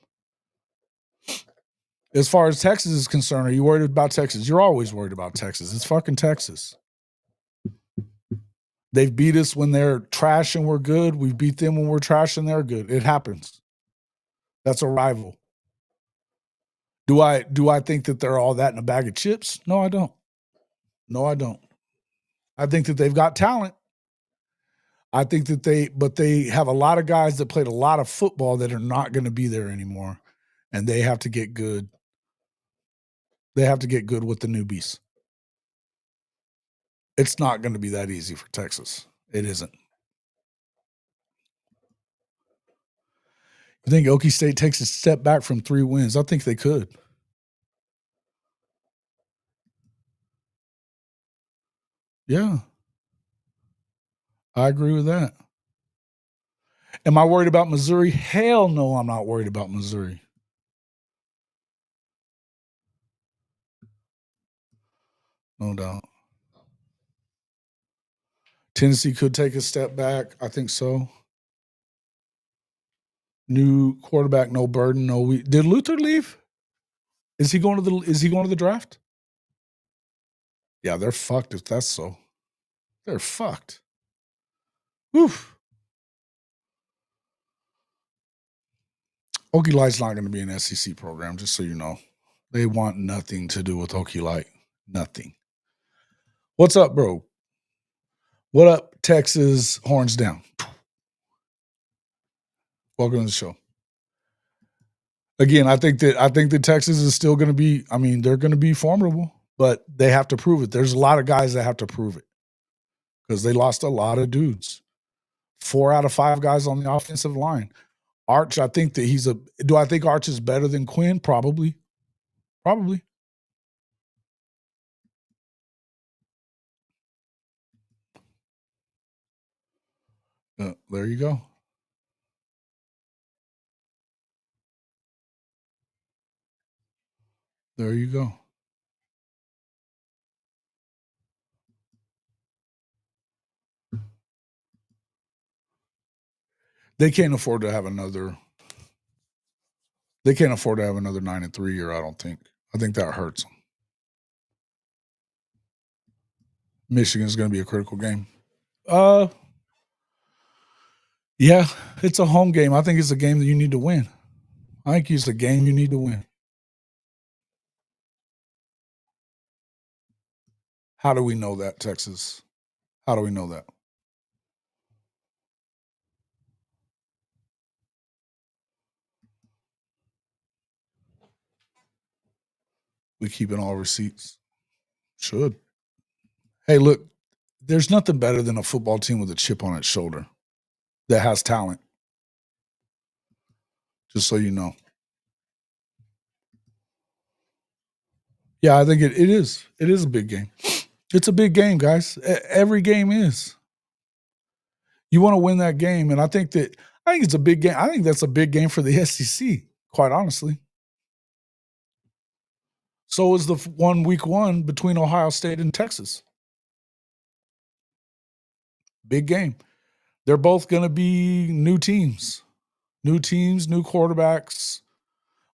As far as Texas is concerned, are you worried about Texas? You're always worried about Texas. It's fucking Texas. They've beat us when they're trash and we're good. We beat them when we're trash and they're good. It happens. That's a rival. Do I think that they're all that in a bag of chips? No, I don't. No, I don't. I think that they've got talent. I think that they have a lot of guys that played a lot of football that are not going to be there anymore, and they have to get good. They have to get good with the newbies. It's not going to be that easy for Texas. It isn't. You think Okie State takes a step back from 3 wins? I think they could. Yeah. I agree with that. Am I worried about Missouri? Hell no, I'm not worried about Missouri. No doubt. Tennessee could take a step back. I think so. New quarterback, no burden, no. Did Luther leave? Is he going to the draft? Yeah, they're fucked if that's so. They're fucked. Oof. Okie Light's not going to be an SEC program, just so you know. They want nothing to do with Okie Light. Nothing. What's up, bro? What up, Texas? Horns down. Welcome to the show. Again, I think that Texas is still going to be. I mean, they're going to be formidable, but they have to prove it. There's a lot of guys that have to prove it because they lost a lot of dudes. 4 out of 5 guys on the offensive line. Arch, I think that do I think Arch is better than Quinn? Probably. Probably. There you go. There you go. They can't afford to have another. They can't afford to have another 9-3 year. I don't think. I think that hurts them. Michigan's going to be a critical game. Yeah, it's a home game. I think it's a game that you need to win. I think it's a game you need to win. How do we know that, Texas? How do we know that? We keeping all receipts. Should. Hey, look, there's nothing better than a football team with a chip on its shoulder that has talent. Just so you know. Yeah, I think it is. It is a big game. It's a big game, guys. Every game is. You want to win that game, and I think it's a big game. I think that's a big game for the SEC, quite honestly. So is the week one between Ohio State and Texas. Big game. They're both going to be new teams, new quarterbacks,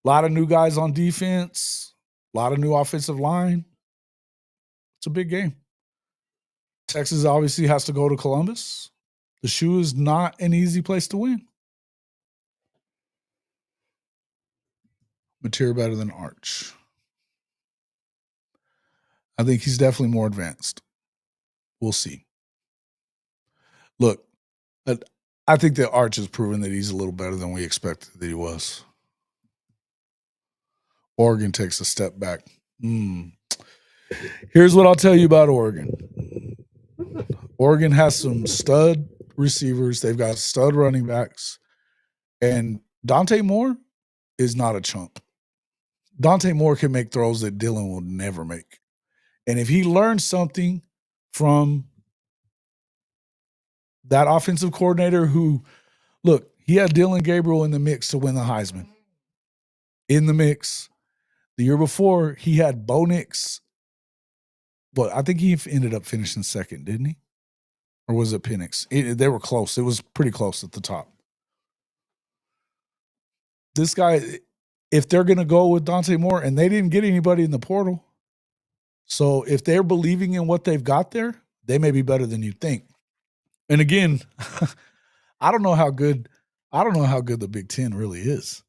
a lot of new guys on defense, a lot of new offensive line. It's a big game. Texas obviously has to go to Columbus. The shoe is not an easy place to win. Material better than Arch. I think he's definitely more advanced. We'll see. Look, I think that Arch has proven that he's a little better than we expected that he was. Oregon takes a step back. Here's what I'll tell you about Oregon. Oregon has some stud receivers. They've got stud running backs. And Dante Moore is not a chump. Dante Moore can make throws that Dylan will never make. And if he learns something from that offensive coordinator who, look, he had Dylan Gabriel in the mix to win the Heisman. In the mix. The year before, he had Bo Nix Well, I think he ended up finishing second, didn't he? Or was it Penix? They were close. It was pretty close at the top. This guy, if they're going to go with Dante Moore, and they didn't get anybody in the portal, so if they're believing in what they've got there, they may be better than you think. And again, I don't know how good the Big Ten really is.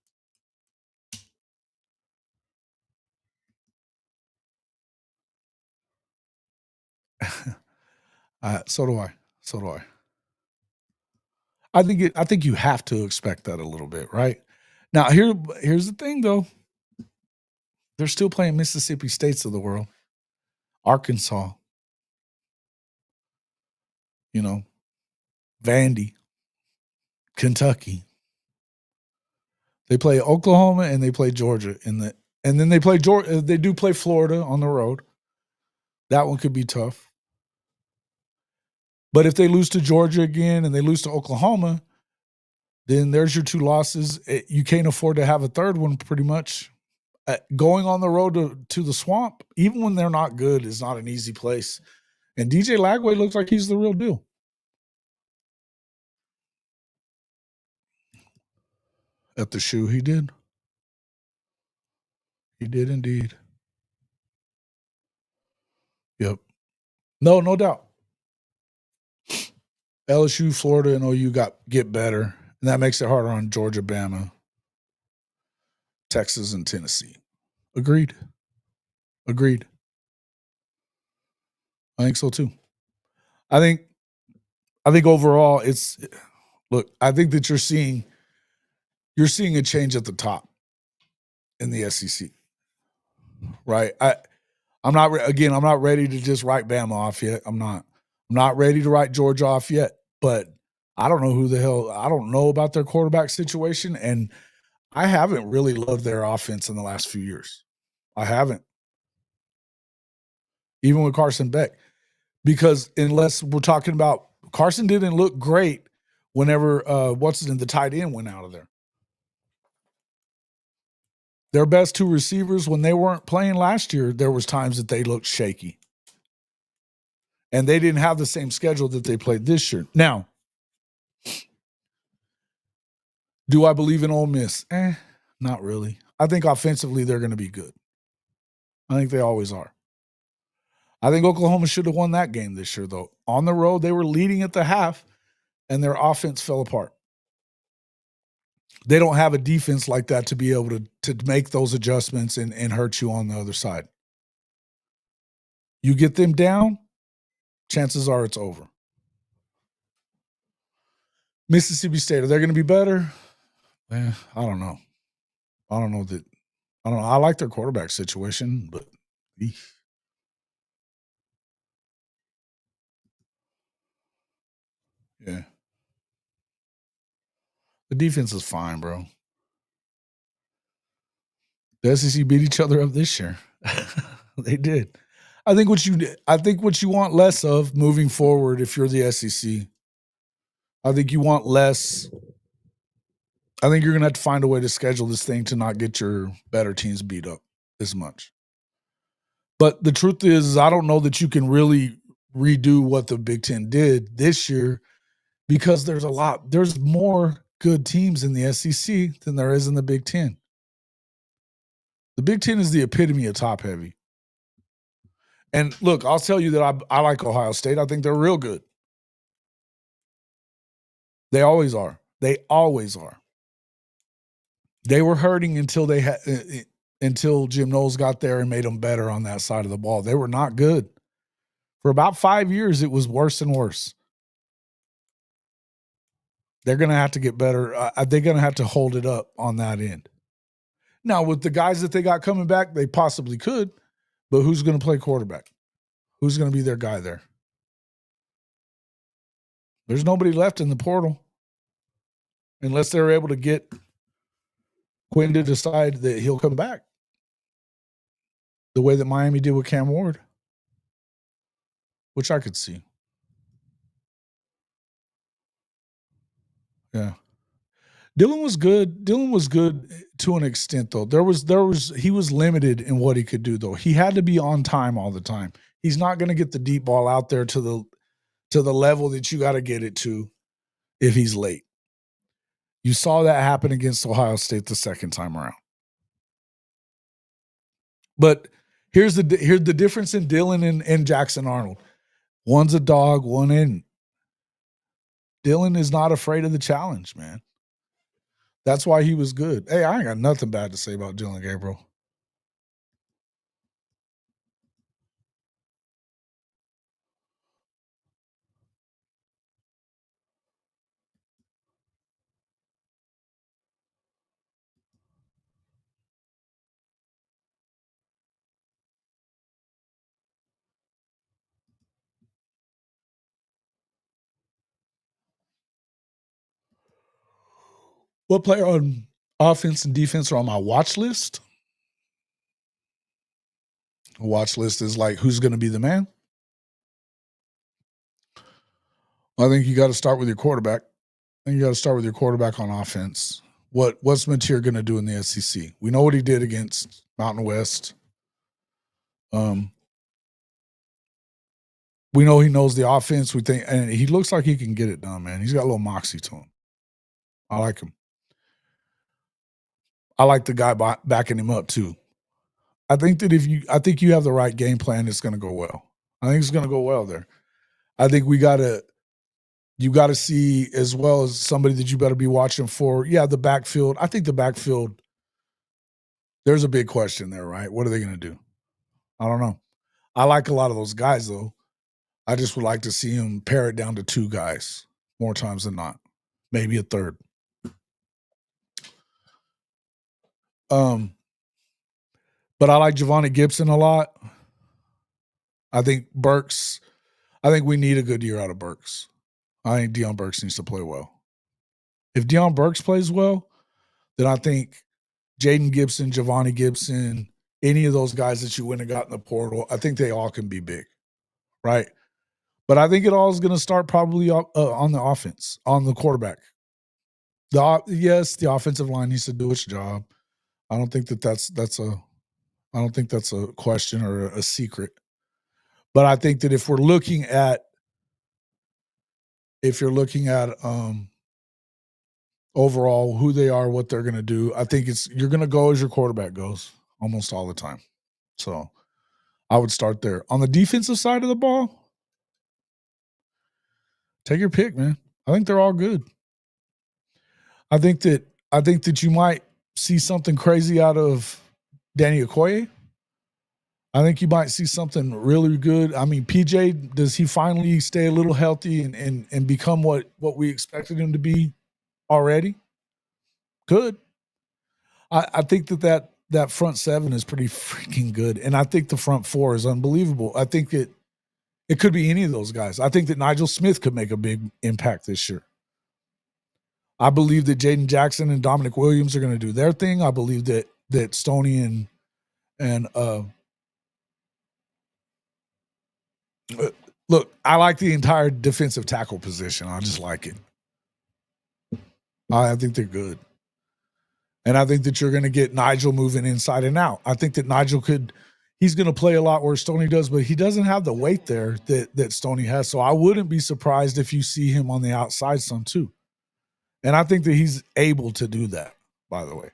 So do I. I think you have to expect that a little bit, right? Now, here's the thing, though. They're still playing Mississippi States of the world, Arkansas, Vandy, Kentucky. They play Oklahoma and they play Georgia and then they play Georgia. They do play Florida on the road. That one could be tough. But if they lose to Georgia again and they lose to Oklahoma, then there's your 2 losses. You can't afford to have a third one, pretty much. Going on the road to the Swamp, even when they're not good, is not an easy place. And DJ Lagway looks like he's the real deal. At the shoe, he did. He did indeed. Yep. No doubt. LSU, Florida, and OU get better, and that makes it harder on Georgia, Bama, Texas, and Tennessee. Agreed. I think so too. I think overall I think that you're seeing a change at the top in the SEC. Right? I'm not ready to just write Bama off yet. I'm not ready to write Georgia off yet, but I don't know about their quarterback situation, and I haven't really loved their offense in the last few years. I haven't. Even with Carson Beck. Because unless we're talking about Carson didn't look great whenever the tight end went out of there. Their best 2 receivers, when they weren't playing last year, there was times that they looked shaky. And they didn't have the same schedule that they played this year. Now, do I believe in Ole Miss? Not really. I think offensively they're going to be good. I think they always are. I think Oklahoma should have won that game this year, though. On the road, they were leading at the half, and their offense fell apart. They don't have a defense like that to be able to make those adjustments and hurt you on the other side. You get them down, chances are it's over. Mississippi State, are they going to be better? I don't know. I don't know. I like their quarterback situation, but yeah. The defense is fine, bro. The SEC beat each other up this year. They did. I think what you want less of moving forward, if you're the SEC, I think you want less. I think you're going to have to find a way to schedule this thing to not get your better teams beat up as much. But the truth is, I don't know that you can really redo what the Big Ten did this year, because there's more good teams in the SEC than there is in the Big Ten. The Big Ten is the epitome of top heavy. And look, I'll tell you that I like Ohio State. I think they're real good. They always are. They were hurting until Jim Knowles got there and made them better on that side of the ball. They were not good. For about 5 years, it was worse and worse. They're going to have to get better. They're going to have to hold it up on that end. Now, with the guys that they got coming back, they possibly could, but who's going to play quarterback? Who's going to be their guy there? There's nobody left in the portal unless they're able to get Quinn to decide that he'll come back the way that Miami did with Cam Ward, which I could see. Yeah. Dylan was good. Dylan was good to an extent, though. He was limited in what he could do, though. He had to be on time all the time. He's not going to get the deep ball out there to the level that you got to get it to if he's late. You saw that happen against Ohio State the second time around. But here's the difference in Dylan and Jackson Arnold. One's a dog, one in. Dylan is not afraid of the challenge, man. That's why he was good. Hey, I ain't got nothing bad to say about Dylan Gabriel. What player on offense and defense are on my watch list? A watch list is like, who's going to be the man? I think you got to start with your quarterback. I think you got to start with your quarterback on offense. What's Mateer going to do in the SEC? We know what he did against Mountain West. We know he knows the offense. We think, and he looks like he can get it done, man. He's got a little moxie to him. I like him. I like the guy backing him up too. I think that I think you have the right game plan, it's going to go well. I think it's going to go well there. I think you got to see, as well as somebody that you better be watching for. Yeah, the backfield. I think the backfield, there's a big question there, right? What are they going to do? I don't know. I like a lot of those guys, though. I just would like to see him pare it down to 2 guys more times than not. Maybe a third. But I like Giovanni Gibson a lot. I think we need a good year out of Burks. I think Deion Burks needs to play well. If Deion Burks plays well, then I think Jaden Gibson, Giovanni Gibson, any of those guys that you went and got in the portal, I think they all can be big, right? But I think it all is going to start probably on the offense, on the quarterback. Yes, the offensive line needs to do its job. I don't think that's a question or a secret. But I think that if you're looking at overall who they are, what they're going to do, I think you're going to go as your quarterback goes almost all the time. So I would start there. On the defensive side of the ball, take your pick, man. I think they're all good. I think that you might see something crazy out of Danny Okoye. I think you might see something really good. I mean, PJ, does he finally stay a little healthy and become what we expected him to be already? Good. I think that front 7 is pretty freaking good. And I think the front 4 is unbelievable. I think it could be any of those guys. I think that Nigel Smith could make a big impact this year. I believe that Jaden Jackson and Dominic Williams are going to do their thing. I believe that Stoney and look, I like the entire defensive tackle position. I just like it. I think they're good. And I think that you're going to get Nigel moving inside and out. I think that Nigel he's going to play a lot where Stoney does, but he doesn't have the weight there that Stoney has. So I wouldn't be surprised if you see him on the outside some too. And I think that he's able to do that, by the way.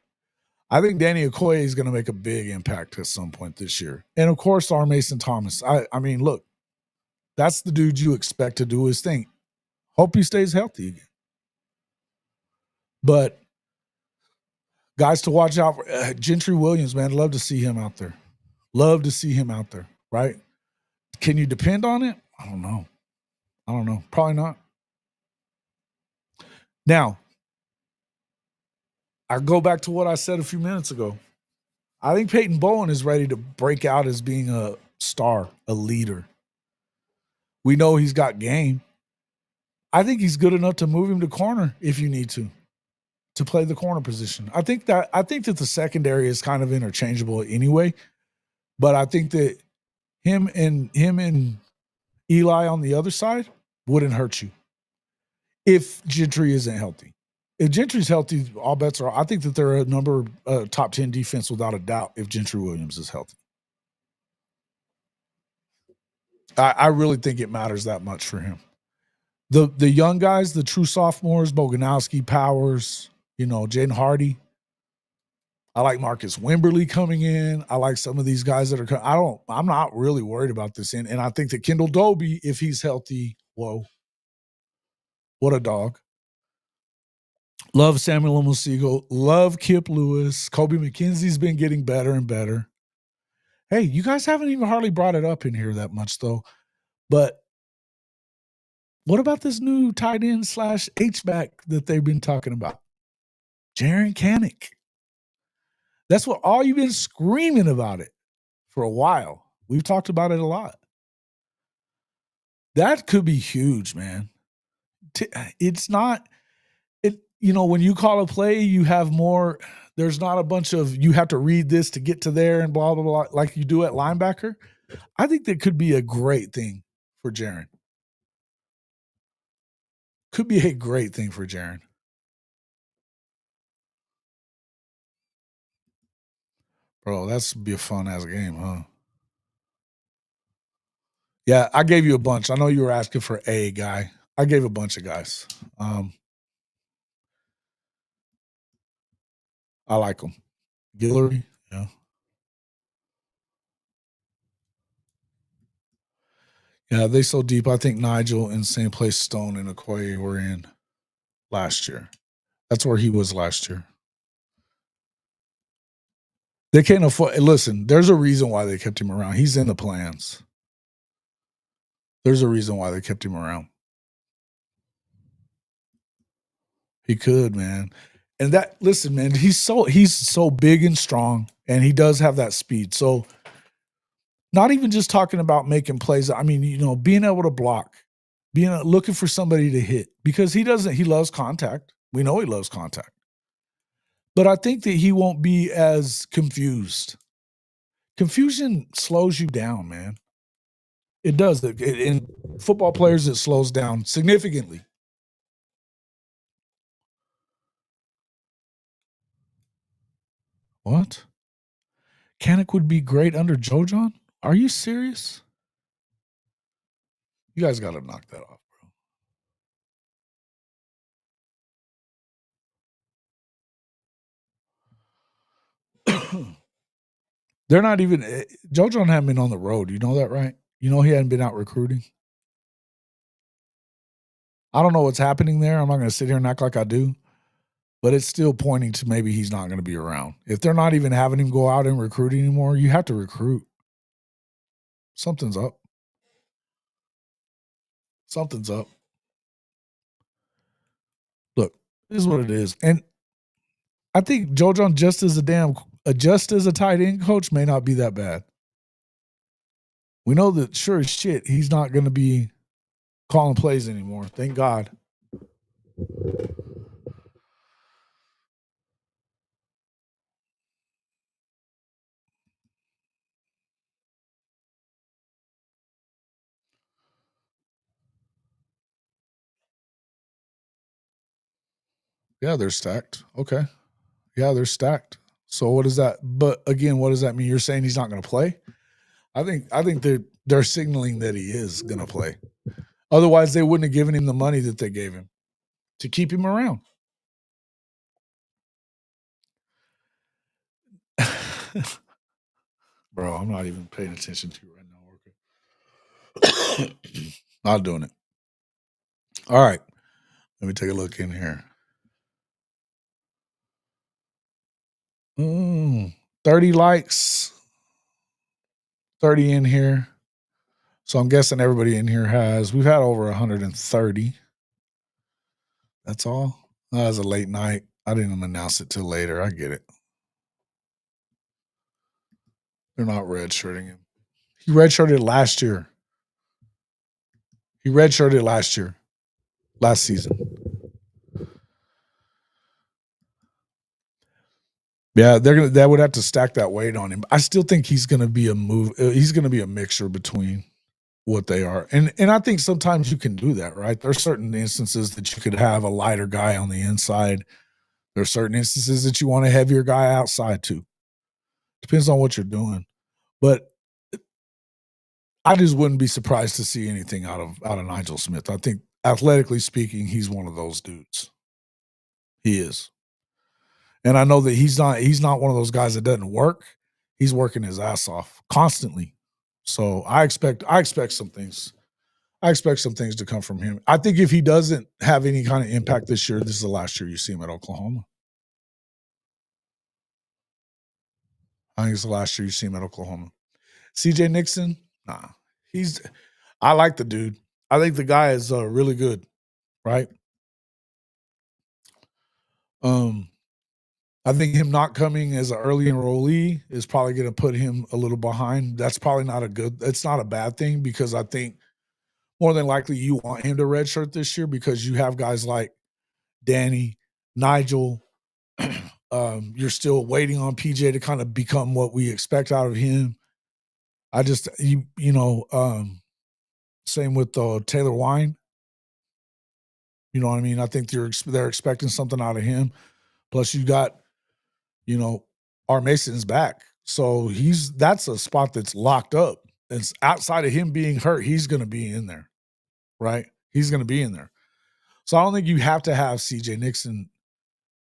I think Danny Okoye is going to make a big impact at some point this year. And, of course, our Mason Thomas. I mean, look, that's the dude you expect to do his thing. Hope he stays healthy again. But guys to watch out for, Gentry Williams, man, love to see him out there. Love to see him out there, right? Can you depend on it? I don't know. Probably not. Now, I go back to what I said a few minutes ago. I think Peyton Bowen is ready to break out as being a star, a leader. We know he's got game. I think he's good enough to move him to corner if you need to play the corner position. I think that the secondary is kind of interchangeable anyway, but I think that him and Eli on the other side wouldn't hurt you if Gentry isn't healthy. If Gentry's healthy, all bets are. I think that they're a top 10 defense without a doubt if Gentry Williams is healthy. I really think it matters that much for him. The young guys, the true sophomores, Boganowski, Powers, Jaden Hardy. I like Marcus Wimberly coming in. I like some of these guys that are. I'm not really worried about this, and I think that Kendall Dobie, if he's healthy, whoa, what a dog. Love Samuel Omosigo. Love Kip Lewis. Kobe McKenzie's been getting better and better. Hey, you guys haven't even hardly brought it up in here that much, though. But what about this new tight end / H-back that they've been talking about? Jaren Kanak. That's what all you've been screaming about it for a while. We've talked about it a lot. That could be huge, man. It's not when you call a play, you have more. There's not a bunch of you have to read this to get to there and blah, blah, blah, like you do at linebacker. I think that could be a great thing for Jaren. Could be a great thing for Jaren. Bro, that's be a fun-ass game, huh? Yeah, I gave you a bunch. I know you were asking for a guy. I gave a bunch of guys. I like them. Guillory, yeah. Yeah, they so deep. I think Nigel in the same place Stone and Okoye were in last year. That's where he was last year. They can't afford. Listen, there's a reason why they kept him around. He's in the plans. There's a reason why they kept him around. He could, man. And listen, man, he's so big and strong, and he does have that speed. So, not even just talking about making plays. I mean, being able to block, looking for somebody to hit, because he loves contact. We know he loves contact. But I think that he won't be as confused. Confusion slows you down, man. It does. In football players, it slows down significantly. What? Kanak would be great under Jojon? Are you serious? You guys got to knock that off, bro. They're not even Jojon hadn't been on the road. You know that, right? You know he hadn't been out recruiting. I don't know what's happening there. I'm not going to sit here and act like I do, but it's still pointing to maybe he's not going to be around. If they're not even having him go out and recruit anymore, you have to recruit. Something's up. Something's up. Look, this is what it is. And I think Jojon just as a tight end coach may not be that bad. We know that sure as shit he's not going to be calling plays anymore. Thank God. Yeah, they're stacked. Okay. Yeah, they're stacked. So what is that? But again, what does that mean? You're saying he's not going to play? I think they're signaling that he is going to play. Otherwise, they wouldn't have given him the money that they gave him to keep him around. Bro, I'm not even paying attention to you right now. Okay. Not doing it. All right. Let me take a look in here. 30 likes. 30 in here. So I'm guessing everybody in here we've had over 130. That's all. That was a late night. I didn't announce it till later. I get it. They're not redshirting him. He redshirted last year. Last season. Yeah, that would have to stack that weight on him. I still think he's going to be he's going to be a mixture between what they are. And I think sometimes you can do that, right? There's certain instances that you could have a lighter guy on the inside. There's certain instances that you want a heavier guy outside too. Depends on what you're doing. But I just wouldn't be surprised to see anything out of Nigel Smith. I think athletically speaking, he's one of those dudes. He is. And I know that he's not one of those guys that doesn't work. He's working his ass off constantly. So I expect some things. I expect some things to come from him. I think if he doesn't have any kind of impact this year, this is the last year you see him at Oklahoma. I think it's the last year you see him at Oklahoma. CJ Nixon, nah. I like the dude. I think the guy is really good, right? I think him not coming as an early enrollee is probably going to put him a little behind. That's probably it's not a bad thing, because I think more than likely you want him to redshirt this year, because you have guys like Danny, Nigel. You're still waiting on PJ to kind of become what we expect out of him. I just, same with Taylor Wine. You know what I mean? I think they're expecting something out of him. Plus you got, R. Mason's back. So that's a spot that's locked up. It's outside of him being hurt, he's going to be in there, right? He's going to be in there. So I don't think you have to have CJ Nixon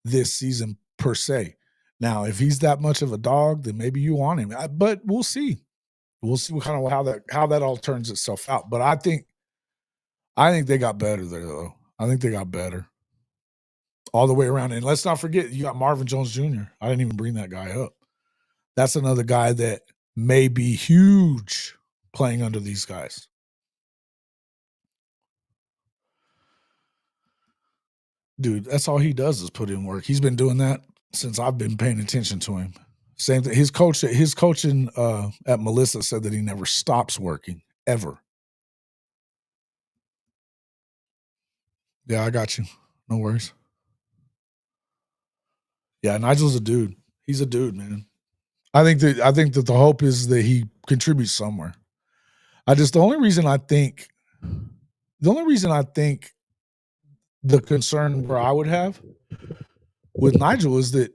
this season per se. Now, if he's that much of a dog, then maybe you want him. But we'll see. We'll see kind of how that all turns itself out. But I think they got better there, though. I think they got better all the way around. And let's not forget, you got Marvin Jones Jr. I didn't even bring that guy up. That's another guy that may be huge playing under these guys. Dude, that's all he does is put in work. He's been doing that since I've been paying attention to him. Same thing. His coaching at Melissa said that he never stops working, ever. Yeah, I got you. No worries. Yeah, Nigel's a dude. He's a dude, man. I think that the hope is that he contributes somewhere. The only reason I think the concern where I would have with Nigel is that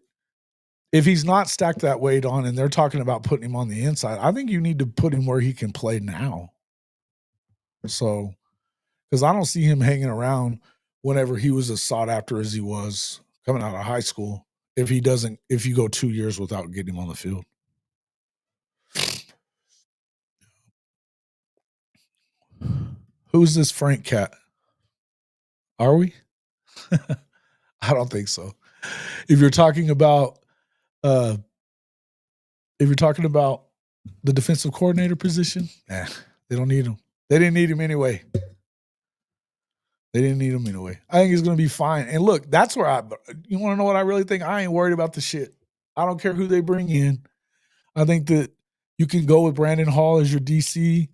if he's not stacked that weight on and they're talking about putting him on the inside, I think you need to put him where he can play now. So, because I don't see him hanging around whenever he was as sought after as he was coming out of high school, if you go 2 years without getting him on the field. Who's this Frank cat? Are we? I don't think so. If you're talking about the defensive coordinator position, they don't need him. They didn't need him anyway. I think he's going to be fine. And look, that's where you want to know what I really think? I ain't worried about the shit. I don't care who they bring in. I think that you can go with Brandon Hall as your DC.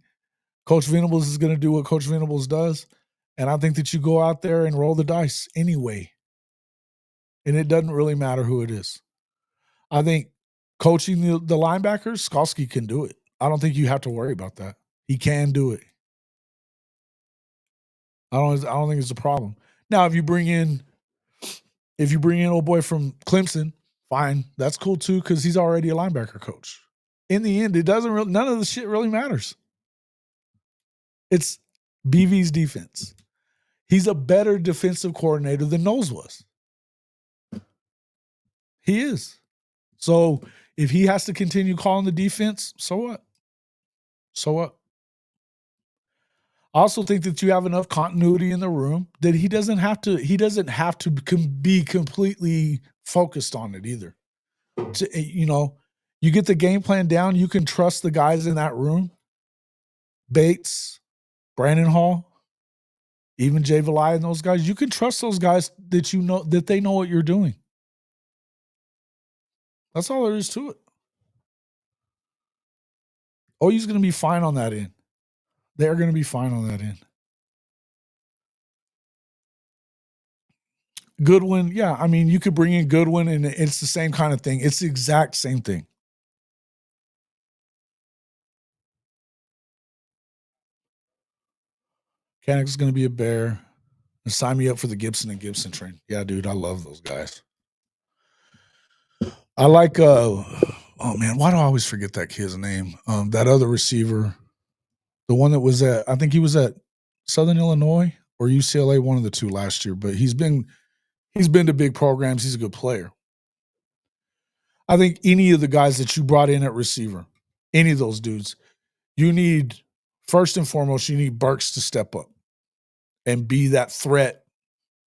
Coach Venables is going to do what Coach Venables does. And I think that you go out there and roll the dice anyway. And it doesn't really matter who it is. I think coaching the linebackers, Skalski can do it. I don't think you have to worry about that. He can do it. I don't think it's a problem. Now, if you bring in old boy from Clemson, fine. That's cool too, because he's already a linebacker coach. In the end, none of the shit really matters. It's BV's defense. He's a better defensive coordinator than Knowles was. He is. So if he has to continue calling the defense, so what? I also think that you have enough continuity in the room that he doesn't have to be completely focused on it either. You get the game plan down, you can trust the guys in that room. Bates, Brandon Hall, even Jay Valai and those guys, you can trust those guys that they know what you're doing. That's all there is to it. OU's going to be fine on that end. They're going to be fine on that end. Goodwin, yeah. I mean, you could bring in Goodwin, and it's the same kind of thing. It's the exact same thing. Canuck's going to be a Bear. And sign me up for the Gibson and Gibson train. Yeah, dude, I love those guys. I like, oh man, why do I always forget that kid's name? That other receiver. The one that was at, I think he was at Southern Illinois or UCLA, one of the two last year, but he's been to big programs. He's a good player. I think any of the guys that you brought in at receiver, any of those dudes, you need, first and foremost, you need Burks to step up and be that threat,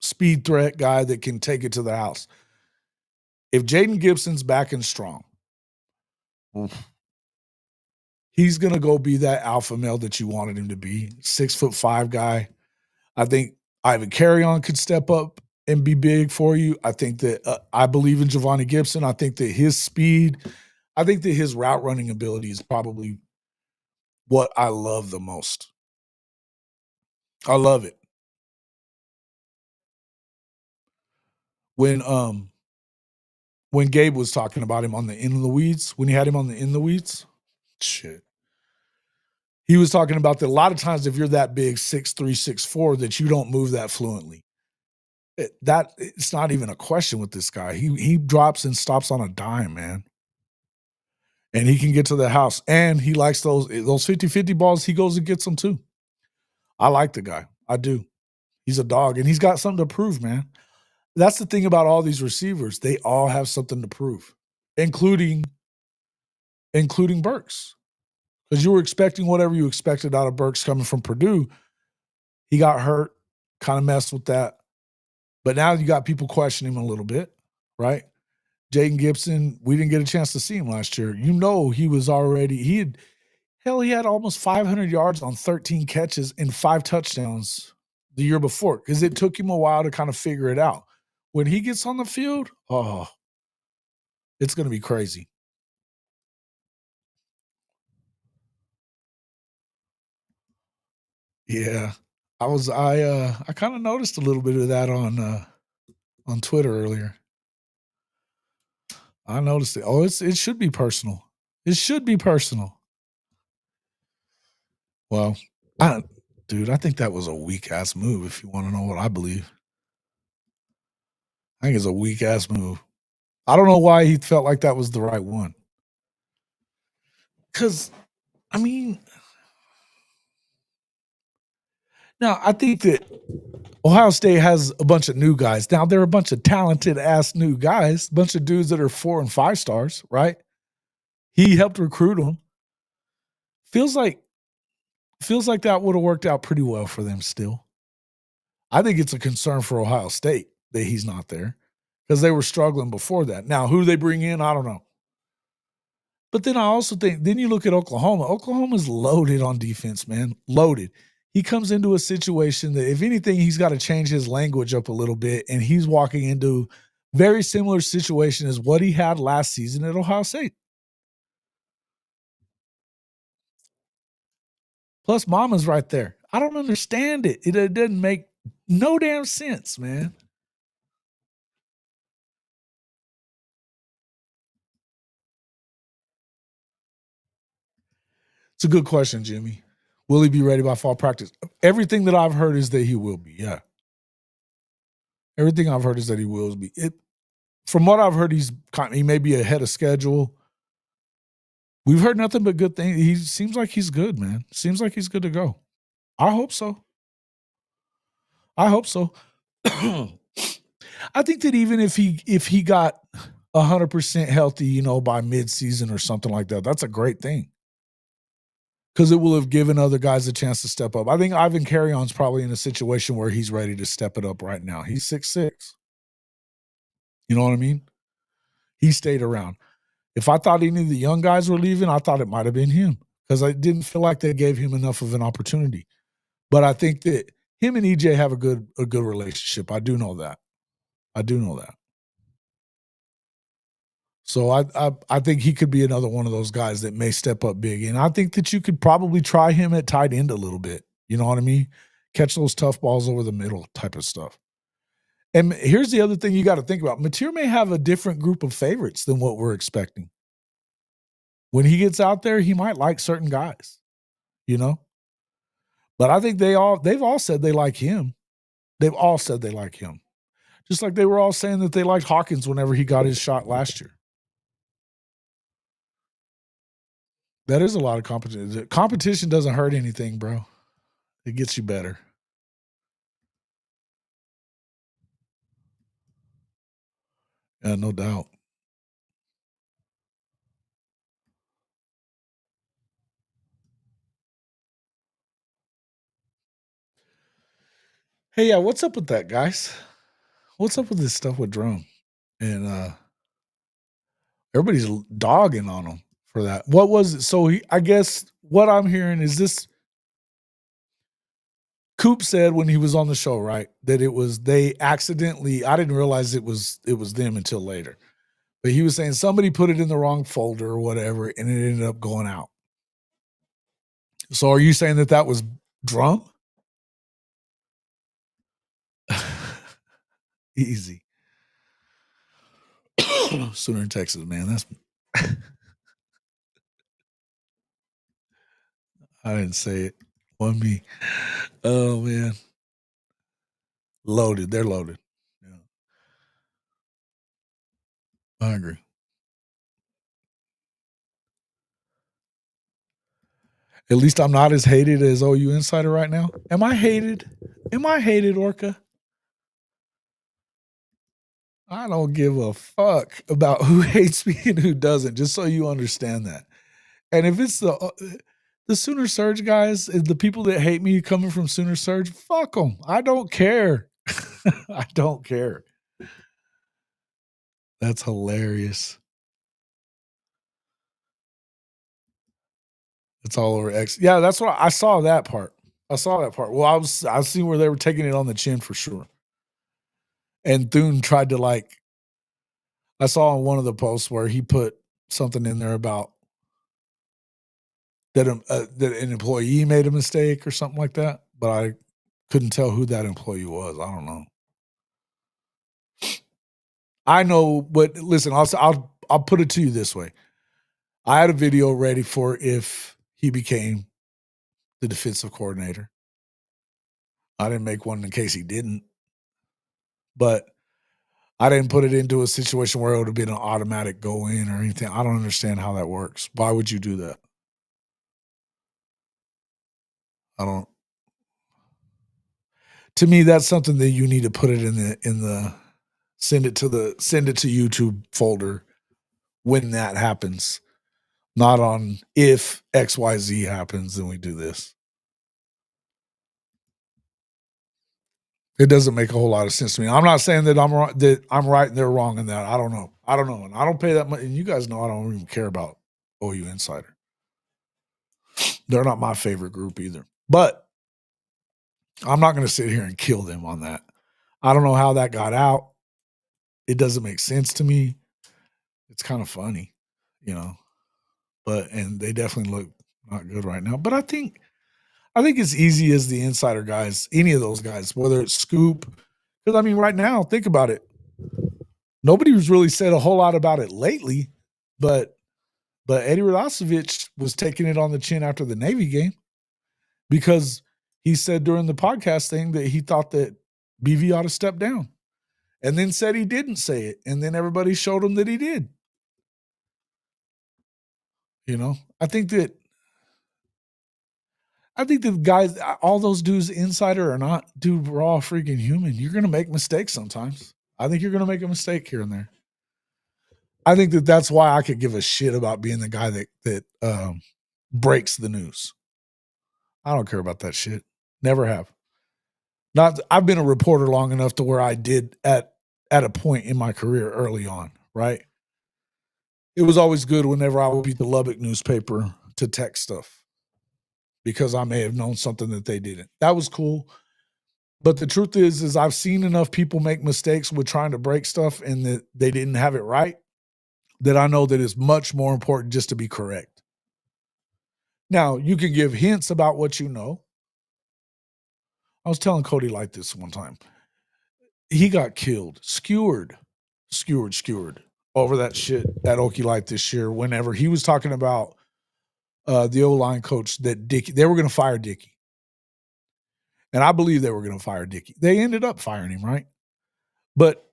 speed threat guy that can take it to the house. If Jaden Gibson's back and strong, he's going to go be that alpha male that you wanted him to be. 6'5" guy. I think Ivan Carrion could step up and be big for you. I think that I believe in Giovanni Gibson. I think that his speed, I think that his route running ability is probably what I love the most. I love it. When Gabe was talking about him on the In the Weeds, when he had him on the In the Weeds, shit. He was talking about that a lot of times if you're that big, 6'3", 6'4", that you don't move that fluently. It's not even a question with this guy. He drops and stops on a dime, man. And he can get to the house. And he likes those 50-50 balls. He goes and gets them too. I like the guy. I do. He's a dog. And he's got something to prove, man. That's the thing about all these receivers. They all have something to prove, including Burks. Because you were expecting whatever you expected out of Burks coming from Purdue. He got hurt, kind of messed with that. But now you got people questioning him a little bit, right? Jaden Gibson, we didn't get a chance to see him last year. You know he was already – he had almost 500 yards on 13 catches and 5 touchdowns the year before because it took him a while to kind of figure it out. When he gets on the field, it's going to be crazy. Yeah. I kind of noticed a little bit of that on Twitter earlier. I noticed it. Oh, it should be personal. It should be personal. Well, I think that was a weak ass move. If you want to know what I believe, I think it's a weak ass move. I don't know why he felt like that was the right one. Because, I mean, now I think that Ohio State has a bunch of new guys. Now they're a bunch of talented ass new guys, a bunch of dudes that are 4 and 5 stars, right? He helped recruit them. Feels like that would have worked out pretty well for them still. I think it's a concern for Ohio State that he's not there because they were struggling before that. Now, who they bring in, I don't know. But then I also think, then you look at Oklahoma. Oklahoma's loaded on defense, man. Loaded. He comes into a situation that, if anything, he's got to change his language up a little bit, and he's walking into very similar situation as what he had last season at Ohio State. Plus, Mama's right there. I don't understand it. It doesn't make no damn sense, man. It's a good question, Jimmy. Will he be ready by fall practice? Everything that I've heard is that he will be, yeah. Everything I've heard is that he will be. From what I've heard, he may be ahead of schedule. We've heard nothing but good things. He seems like he's good, man. Seems like he's good to go. I hope so. I think that even if he got 100% healthy, by midseason or something like that, that's a great thing. Because it will have given other guys a chance to step up. I think Ivan Carrion's probably in a situation where he's ready to step it up right now. He's 6'6". You know what I mean? He stayed around. If I thought any of the young guys were leaving, I thought it might have been him because I didn't feel like they gave him enough of an opportunity. But I think that him and EJ have a good relationship. I do know that. So I think he could be another one of those guys that may step up big. And I think that you could probably try him at tight end a little bit. You know what I mean? Catch those tough balls over the middle type of stuff. And here's the other thing you got to think about. Mateer may have a different group of favorites than what we're expecting. When he gets out there, he might like certain guys, But I think they've all said they like him. They've all said they like him. Just like they were all saying that they liked Hawkins whenever he got his shot last year. That is a lot of competition. Competition doesn't hurt anything, bro. It gets you better. Yeah, no doubt. Hey, yeah, what's up with that, guys? What's up with this stuff with Drum? And everybody's dogging on him for that. What was it? So I guess what I'm hearing is this. Coop said when he was on the show, right, that it was they accidentally. I didn't realize it was them until later. But he was saying somebody put it in the wrong folder or whatever, and it ended up going out. So are you saying that was Drum? Easy. Sooner in Texas, man. That's I didn't say it. On me. Oh man. Loaded. They're loaded. Yeah. I agree. At least I'm not as hated as OU Insider right now. Am I hated? Am I hated, Orca? I don't give a fuck about who hates me and who doesn't, just so you understand that. And if it's the Sooner Surge guys, the people that hate me coming from Sooner Surge, fuck them. I don't care. I don't care. That's hilarious. It's all over X. Yeah, that's what I saw that part. I saw that part. Well, I seen where they were taking it on the chin for sure. And Thune tried to I saw on one of the posts where he put something in there about that an employee made a mistake or something like that, but I couldn't tell who that employee was. I don't know. I know, but listen, I'll put it to you this way. I had a video ready for if he became the defensive coordinator. I didn't make one in case he didn't, but I didn't put it into a situation where it would have been an automatic go in or anything. I don't understand how that works. Why would you do that? I don't. To me, that's something that you need to put it in the send it to YouTube folder when that happens. Not on if XYZ happens, then we do this. It doesn't make a whole lot of sense to me. I'm not saying that I'm right and they're wrong in that. I don't know. And I don't pay that much. And you guys know I don't even care about OU Insider. They're not my favorite group either. But I'm not going to sit here and kill them on that. I don't know how that got out. It doesn't make sense to me. It's kind of funny, and they definitely look not good right now. But I think as easy as the Insider guys, any of those guys, whether it's Scoop, because I mean, right now, think about it. Nobody's really said a whole lot about it lately, but Eddie Radosevich was taking it on the chin after the Navy game because he said during the podcast thing that he thought that BV ought to step down, and then said he didn't say it, and then everybody showed him that he did. I think that guys, all those dudes Insider or not, dude, we're all freaking human. You're going to make mistakes sometimes. I think you're going to make a mistake here and there. I think that's why I could give a shit about being the guy that breaks the news. I don't care about that shit. Never have. I've been a reporter long enough to where I did at a point in my career early on, right? It was always good whenever I would beat the Lubbock newspaper to text stuff because I may have known something that they didn't. That was cool. But the truth is I've seen enough people make mistakes with trying to break stuff and that they didn't have it right that I know that it's much more important just to be correct. Now, you can give hints about what you know. I was telling Cody like this one time. He got killed, skewered over that shit at Okie Light this year whenever he was talking about the O-line coach that they were going to fire Dickey. And I believe they were going to fire Dickey. They ended up firing him, right? But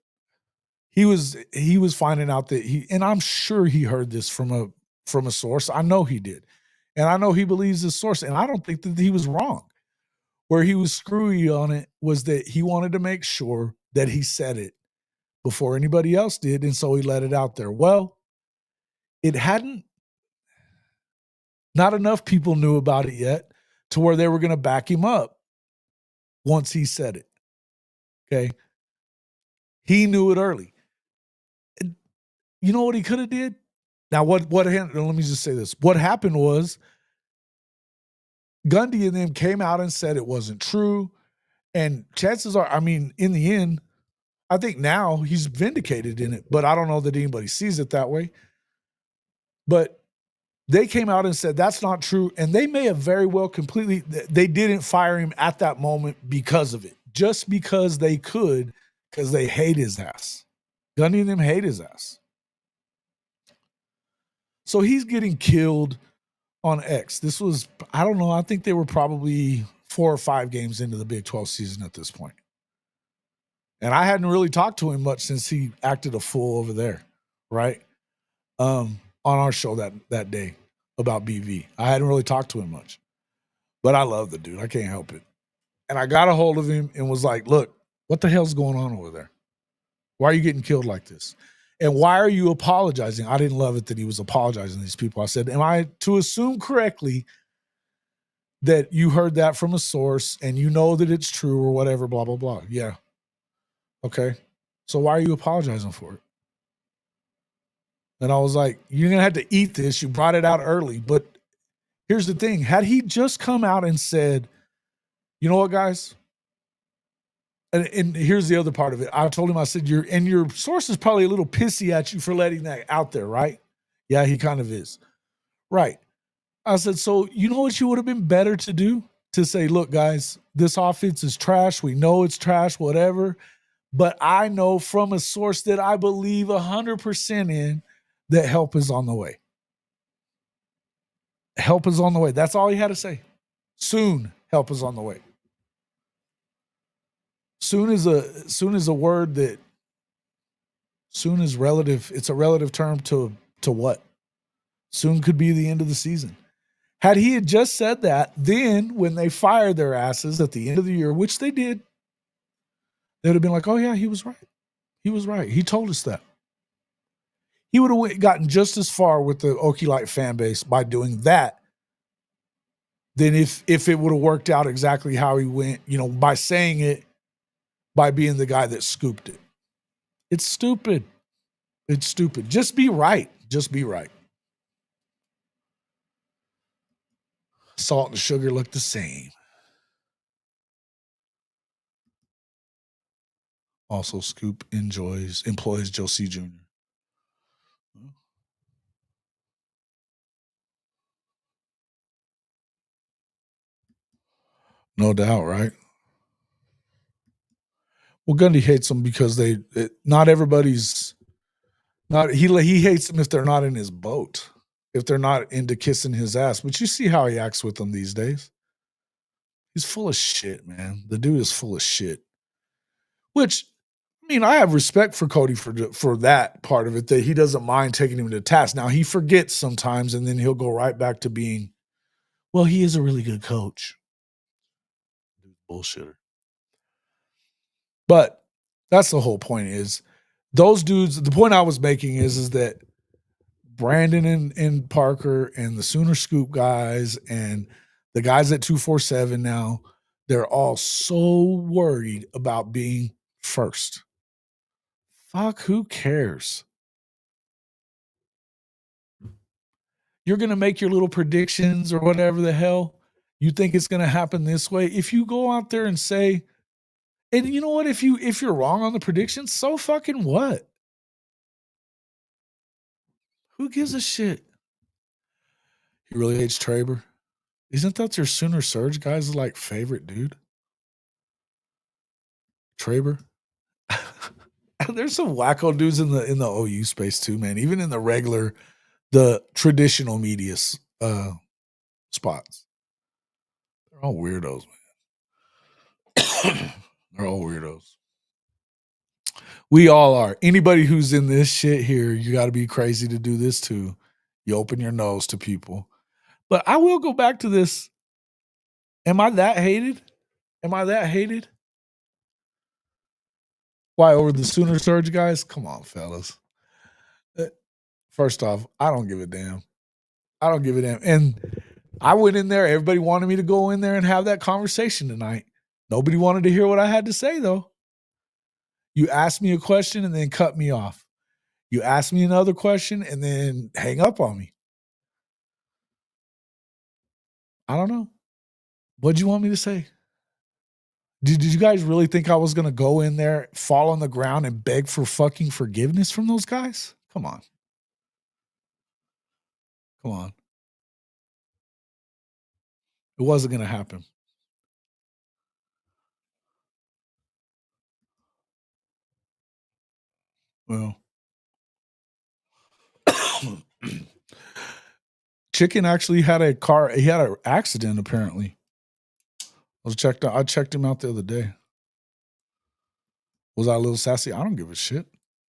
he was finding out that and I'm sure he heard this from a source. I know he did. And I know he believes his source, and I don't think that he was wrong. Where he was screwy on it was that he wanted to make sure that he said it before anybody else did, and so he let it out there. Well, it hadn't not enough people knew about it yet to where they were going to back him up once he said it. Okay. He knew it early. And you know what he could have did? Now, let me just say this. What happened was Gundy and them came out and said it wasn't true. And chances are, I mean, in the end, I think now he's vindicated in it, but I don't know that anybody sees it that way. But they came out and said that's not true, and they may have very well completely – they didn't fire him at that moment because of it, just because they could, because they hate his ass. Gundy and them hate his ass. So he's getting killed on X. This was – I don't know. I think they were probably 4 or 5 games into the Big 12 season at this point. And I hadn't really talked to him much since he acted a fool over there, right? On our show that day about BV. I hadn't really talked to him much. But I love the dude. I can't help it. And I got a hold of him and was like, look, what the hell's going on over there? Why are you getting killed like this? And why are you apologizing? I didn't love it that he was apologizing to these people. I said, am I to assume correctly that you heard that from a source and you know that it's true or whatever, blah, blah, blah. Yeah. Okay. So why are you apologizing for it? And I was like, you're going to have to eat this. You brought it out early. But here's the thing. Had he just come out and said, you know what, guys? And here's the other part of it. I told him, I said, your source is probably a little pissy at you for letting that out there, right? Yeah, he kind of is. Right. I said, so you know what you would have been better to do? To say, look, guys, this offense is trash. We know it's trash, whatever. But I know from a source that I believe 100% in that help is on the way. Help is on the way. That's all he had to say. Soon, help is on the way. Soon is a word that soon is relative. It's a relative term to what? Soon could be the end of the season. Had he had just said that, then when they fired their asses at the end of the year, which they did, they would have been like, oh yeah, he was right. He was right. He told us that. He would have gotten just as far with the Okie Light fan base by doing that than if it would have worked out exactly how he went, by saying it, by being the guy that scooped it. It's stupid. It's stupid. Just be right. Just be right. Salt and sugar look the same. Also, Scoop employs Joe C. Jr. No doubt, right? Well, Gundy hates them because not everybody's not. He hates them if they're not in his boat, if they're not into kissing his ass. But you see how he acts with them these days. He's full of shit, man. The dude is full of shit. Which, I mean, I have respect for Cody for that part of it, that he doesn't mind taking him to task. Now, he forgets sometimes, and then he'll go right back to being, well, he is a really good coach. Bullshitter. But that's the whole point is those dudes, the point I was making is that Brandon and Parker and the Sooner Scoop guys and the guys at 247 now, they're all so worried about being first. Fuck, who cares? You're going to make your little predictions or whatever the hell. You think it's going to happen this way. If you go out there and say, and you know what, if you're wrong on the predictions, so fucking what? Who gives a shit? He really hates Traber. Isn't that your Sooner Surge guy's like favorite dude? Traber. There's some wacko dudes in the OU space too, man. Even in the traditional media spots. They're all weirdos, man. They're all weirdos. We all are. Anybody who's in this shit here, you got to be crazy to do this too. You open your nose to people. But I will go back to this. Am I that hated? Am I that hated? Why, over the Sooner Surge guys? Come on, fellas. First off, I don't give a damn. I don't give a damn. And I went in there. Everybody wanted me to go in there and have that conversation tonight. Nobody wanted to hear what I had to say, though. You asked me a question and then cut me off. You asked me another question and then hang up on me. I don't know. What'd you want me to say? Did you guys really think I was going to go in there, fall on the ground, and beg for fucking forgiveness from those guys? Come on. Come on. It wasn't going to happen. Well, Chicken actually had a car. He had an accident, apparently. I checked him out the other day. Was I a little sassy? I don't give a shit.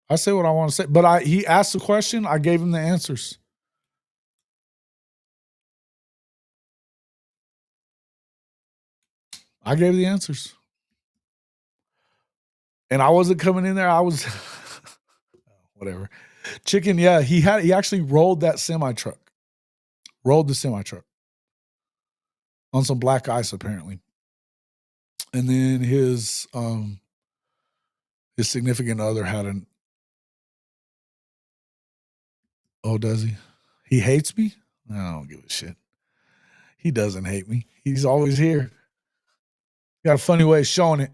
I say what I want to say. But he asked the question. I gave him the answers. I gave the answers. And I wasn't coming in there. I was whatever. Chicken, yeah, he actually rolled that semi-truck. Rolled the semi-truck on some black ice, apparently. And then his significant other had an does he? He hates me? I don't give a shit. He doesn't hate me. He's always here. Got a funny way of showing it.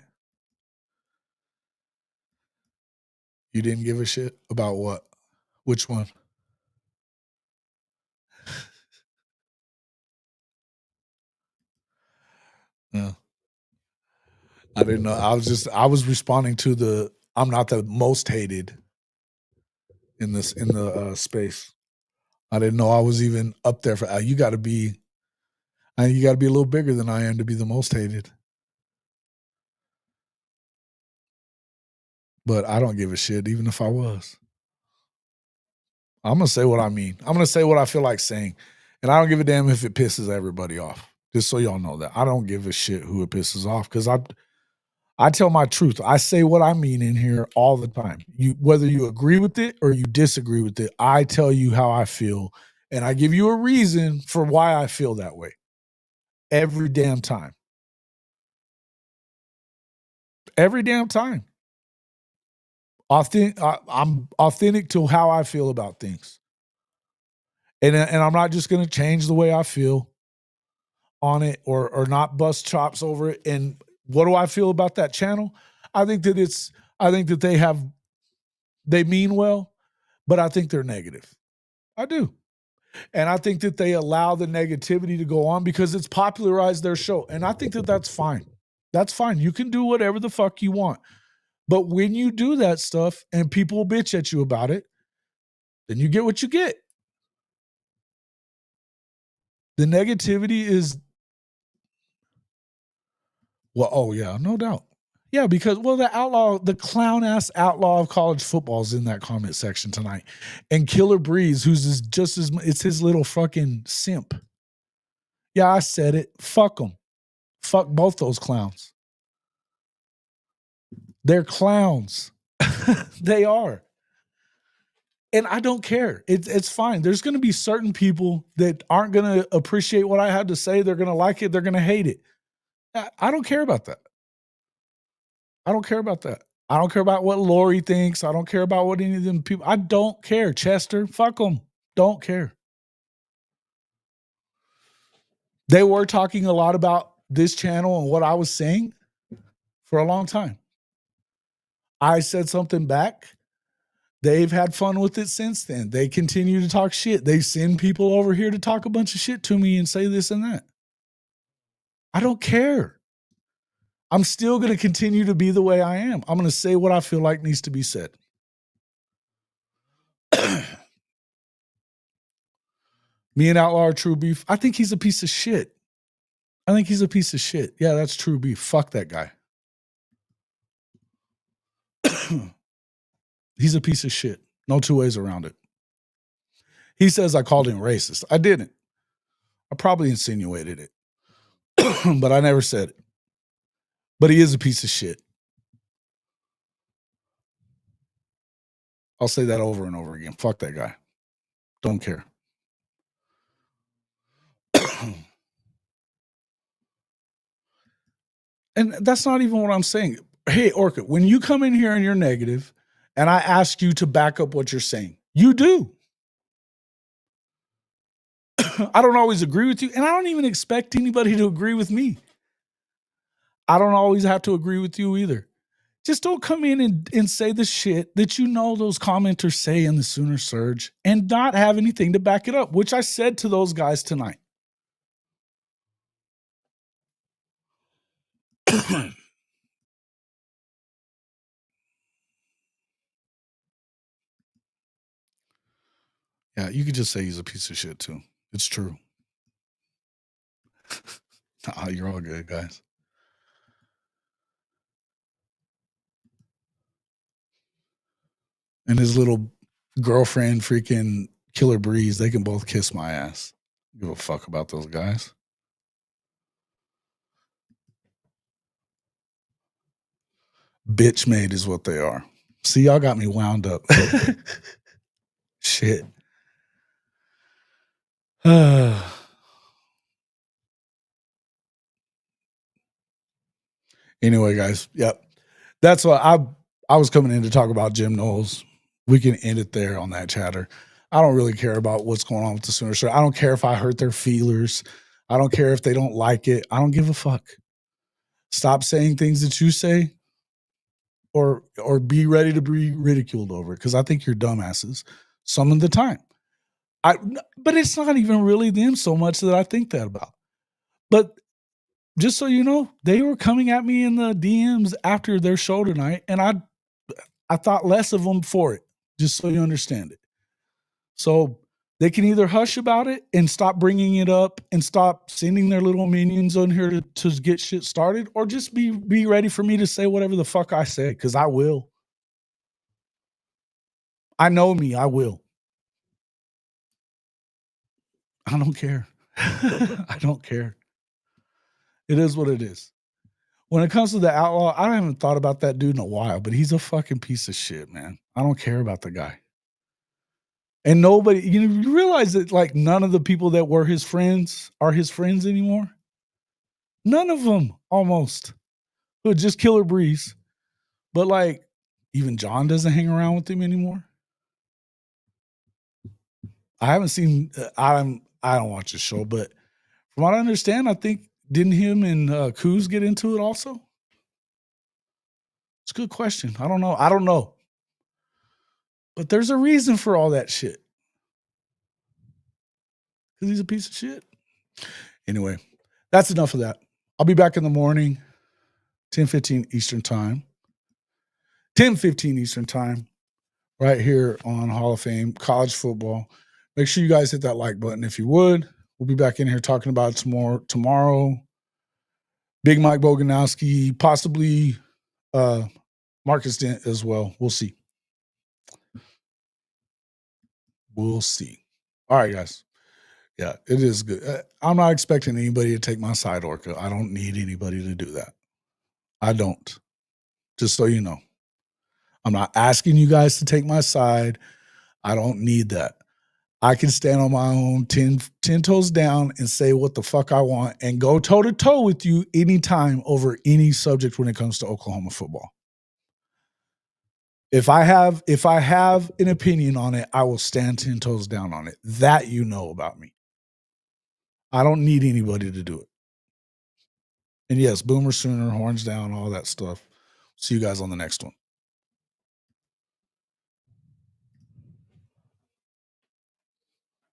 You didn't give a shit about what? Which one? Yeah. I didn't know. I was responding to I'm not the most hated in the space. I didn't know I was even up there for you got to be a little bigger than I am to be the most hated. But I don't give a shit, even if I was. I'm going to say what I mean. I'm going to say what I feel like saying. And I don't give a damn if it pisses everybody off. Just so y'all know that. I don't give a shit who it pisses off because I tell my truth. I say what I mean in here all the time. Whether you agree with it or you disagree with it, I tell you how I feel. And I give you a reason for why I feel that way. Every damn time. Every damn time. I'm authentic to how I feel about things. And I'm not just going to change the way I feel on it or not bust chops over it. And what do I feel about that channel? I think that they mean well, but I think they're negative. I do. And I think that they allow the negativity to go on because it's popularized their show. And I think that that's fine. That's fine. You can do whatever the fuck you want. But when you do that stuff and people bitch at you about it, then you get what you get. The negativity is, well, oh yeah, no doubt. Yeah, because the clown ass outlaw of college football is in that comment section tonight. And Killer Breeze, who's it's his little fucking simp. Yeah, I said it. Fuck them. Fuck both those clowns. They're clowns. They are. And I don't care. It's fine. There's going to be certain people that aren't going to appreciate what I had to say. They're going to like it. They're going to hate it. I don't care about that. I don't care about that. I don't care about what Lori thinks. I don't care about what any of them people. I don't care. Chester, fuck them. Don't care. They were talking a lot about this channel and what I was saying for a long time. I said something back. They've had fun with it since then. They continue to talk shit. They send people over here to talk a bunch of shit to me and say this and that. I don't care. I'm still going to continue to be the way I am. I'm going to say what I feel like needs to be said. Me and Outlaw are true beef. I think he's a piece of shit. Yeah, that's true beef. Fuck that guy. He's a piece of shit. No two ways around it. He says I called him racist. I didn't. I probably insinuated it, but I never said it. But he is a piece of shit. I'll say that over and over again. Fuck that guy. Don't care. And that's not even what I'm saying. Hey, Orca, when you come in here and you're negative, and I ask you to back up what you're saying, you do. I don't always agree with you, and I don't even expect anybody to agree with me. I don't always have to agree with you either. Just don't come in and say the shit that you know those commenters say in the Sooner Surge and not have anything to back it up, which I said to those guys tonight. Yeah, you could just say he's a piece of shit too. It's true. Nah, you're all good, guys. And his little girlfriend, freaking Killer Breeze, they can both kiss my ass. Give a fuck about those guys. Bitch made is what they are. See, y'all got me wound up. Shit. Anyway, guys, yep. That's what I was coming in to talk about Jim Knowles. We can end it there on that chatter. I don't really care about what's going on with the Sooner Show. I don't care if I hurt their feelers. I don't care if they don't like it. I don't give a fuck. Stop saying things that you say or be ready to be ridiculed over it, because I think you're dumbasses some of the time. But it's not even really them so much that I think that about. But just so you know, they were coming at me in the DMs after their show tonight, and I thought less of them for it, just so you understand it. So they can either hush about it and stop bringing it up and stop sending their little minions on here to get shit started, or just be ready for me to say whatever the fuck I say, because I will. I know me, I will. I don't care. I don't care. It is what it is. When it comes to the Outlaw, I haven't thought about that dude in a while, but he's a fucking piece of shit, man. I don't care about the guy. And nobody, you realize that like none of the people that were his friends are his friends anymore? None of them, almost. But just Killer Breeze. But like, even John doesn't hang around with him anymore. I haven't seen, I don't watch the show, but from what I understand, I think, didn't him and Kuz get into it also? It's a good question. I don't know. But there's a reason for all that shit. Because he's a piece of shit. Anyway, that's enough of that. I'll be back in the morning, 10:15 Eastern time. 10:15 Eastern time, right here on Hall of Fame College Football. Make sure you guys hit that like button if you would. We'll be back in here talking about it some more tomorrow. Big Mike Boganowski, possibly Marcus Dent as well. We'll see. We'll see. All right, guys. Yeah, it is good. I'm not expecting anybody to take my side, Orca. I don't need anybody to do that. I don't. Just so you know. I'm not asking you guys to take my side. I don't need that. I can stand on my own 10 toes down and say what the fuck I want and go toe to toe with you anytime over any subject when it comes to Oklahoma football. If I have an opinion on it, I will stand 10 toes down on it. That you know about me. I don't need anybody to do it. And yes, Boomer Sooner, horns down, all that stuff. See you guys on the next one.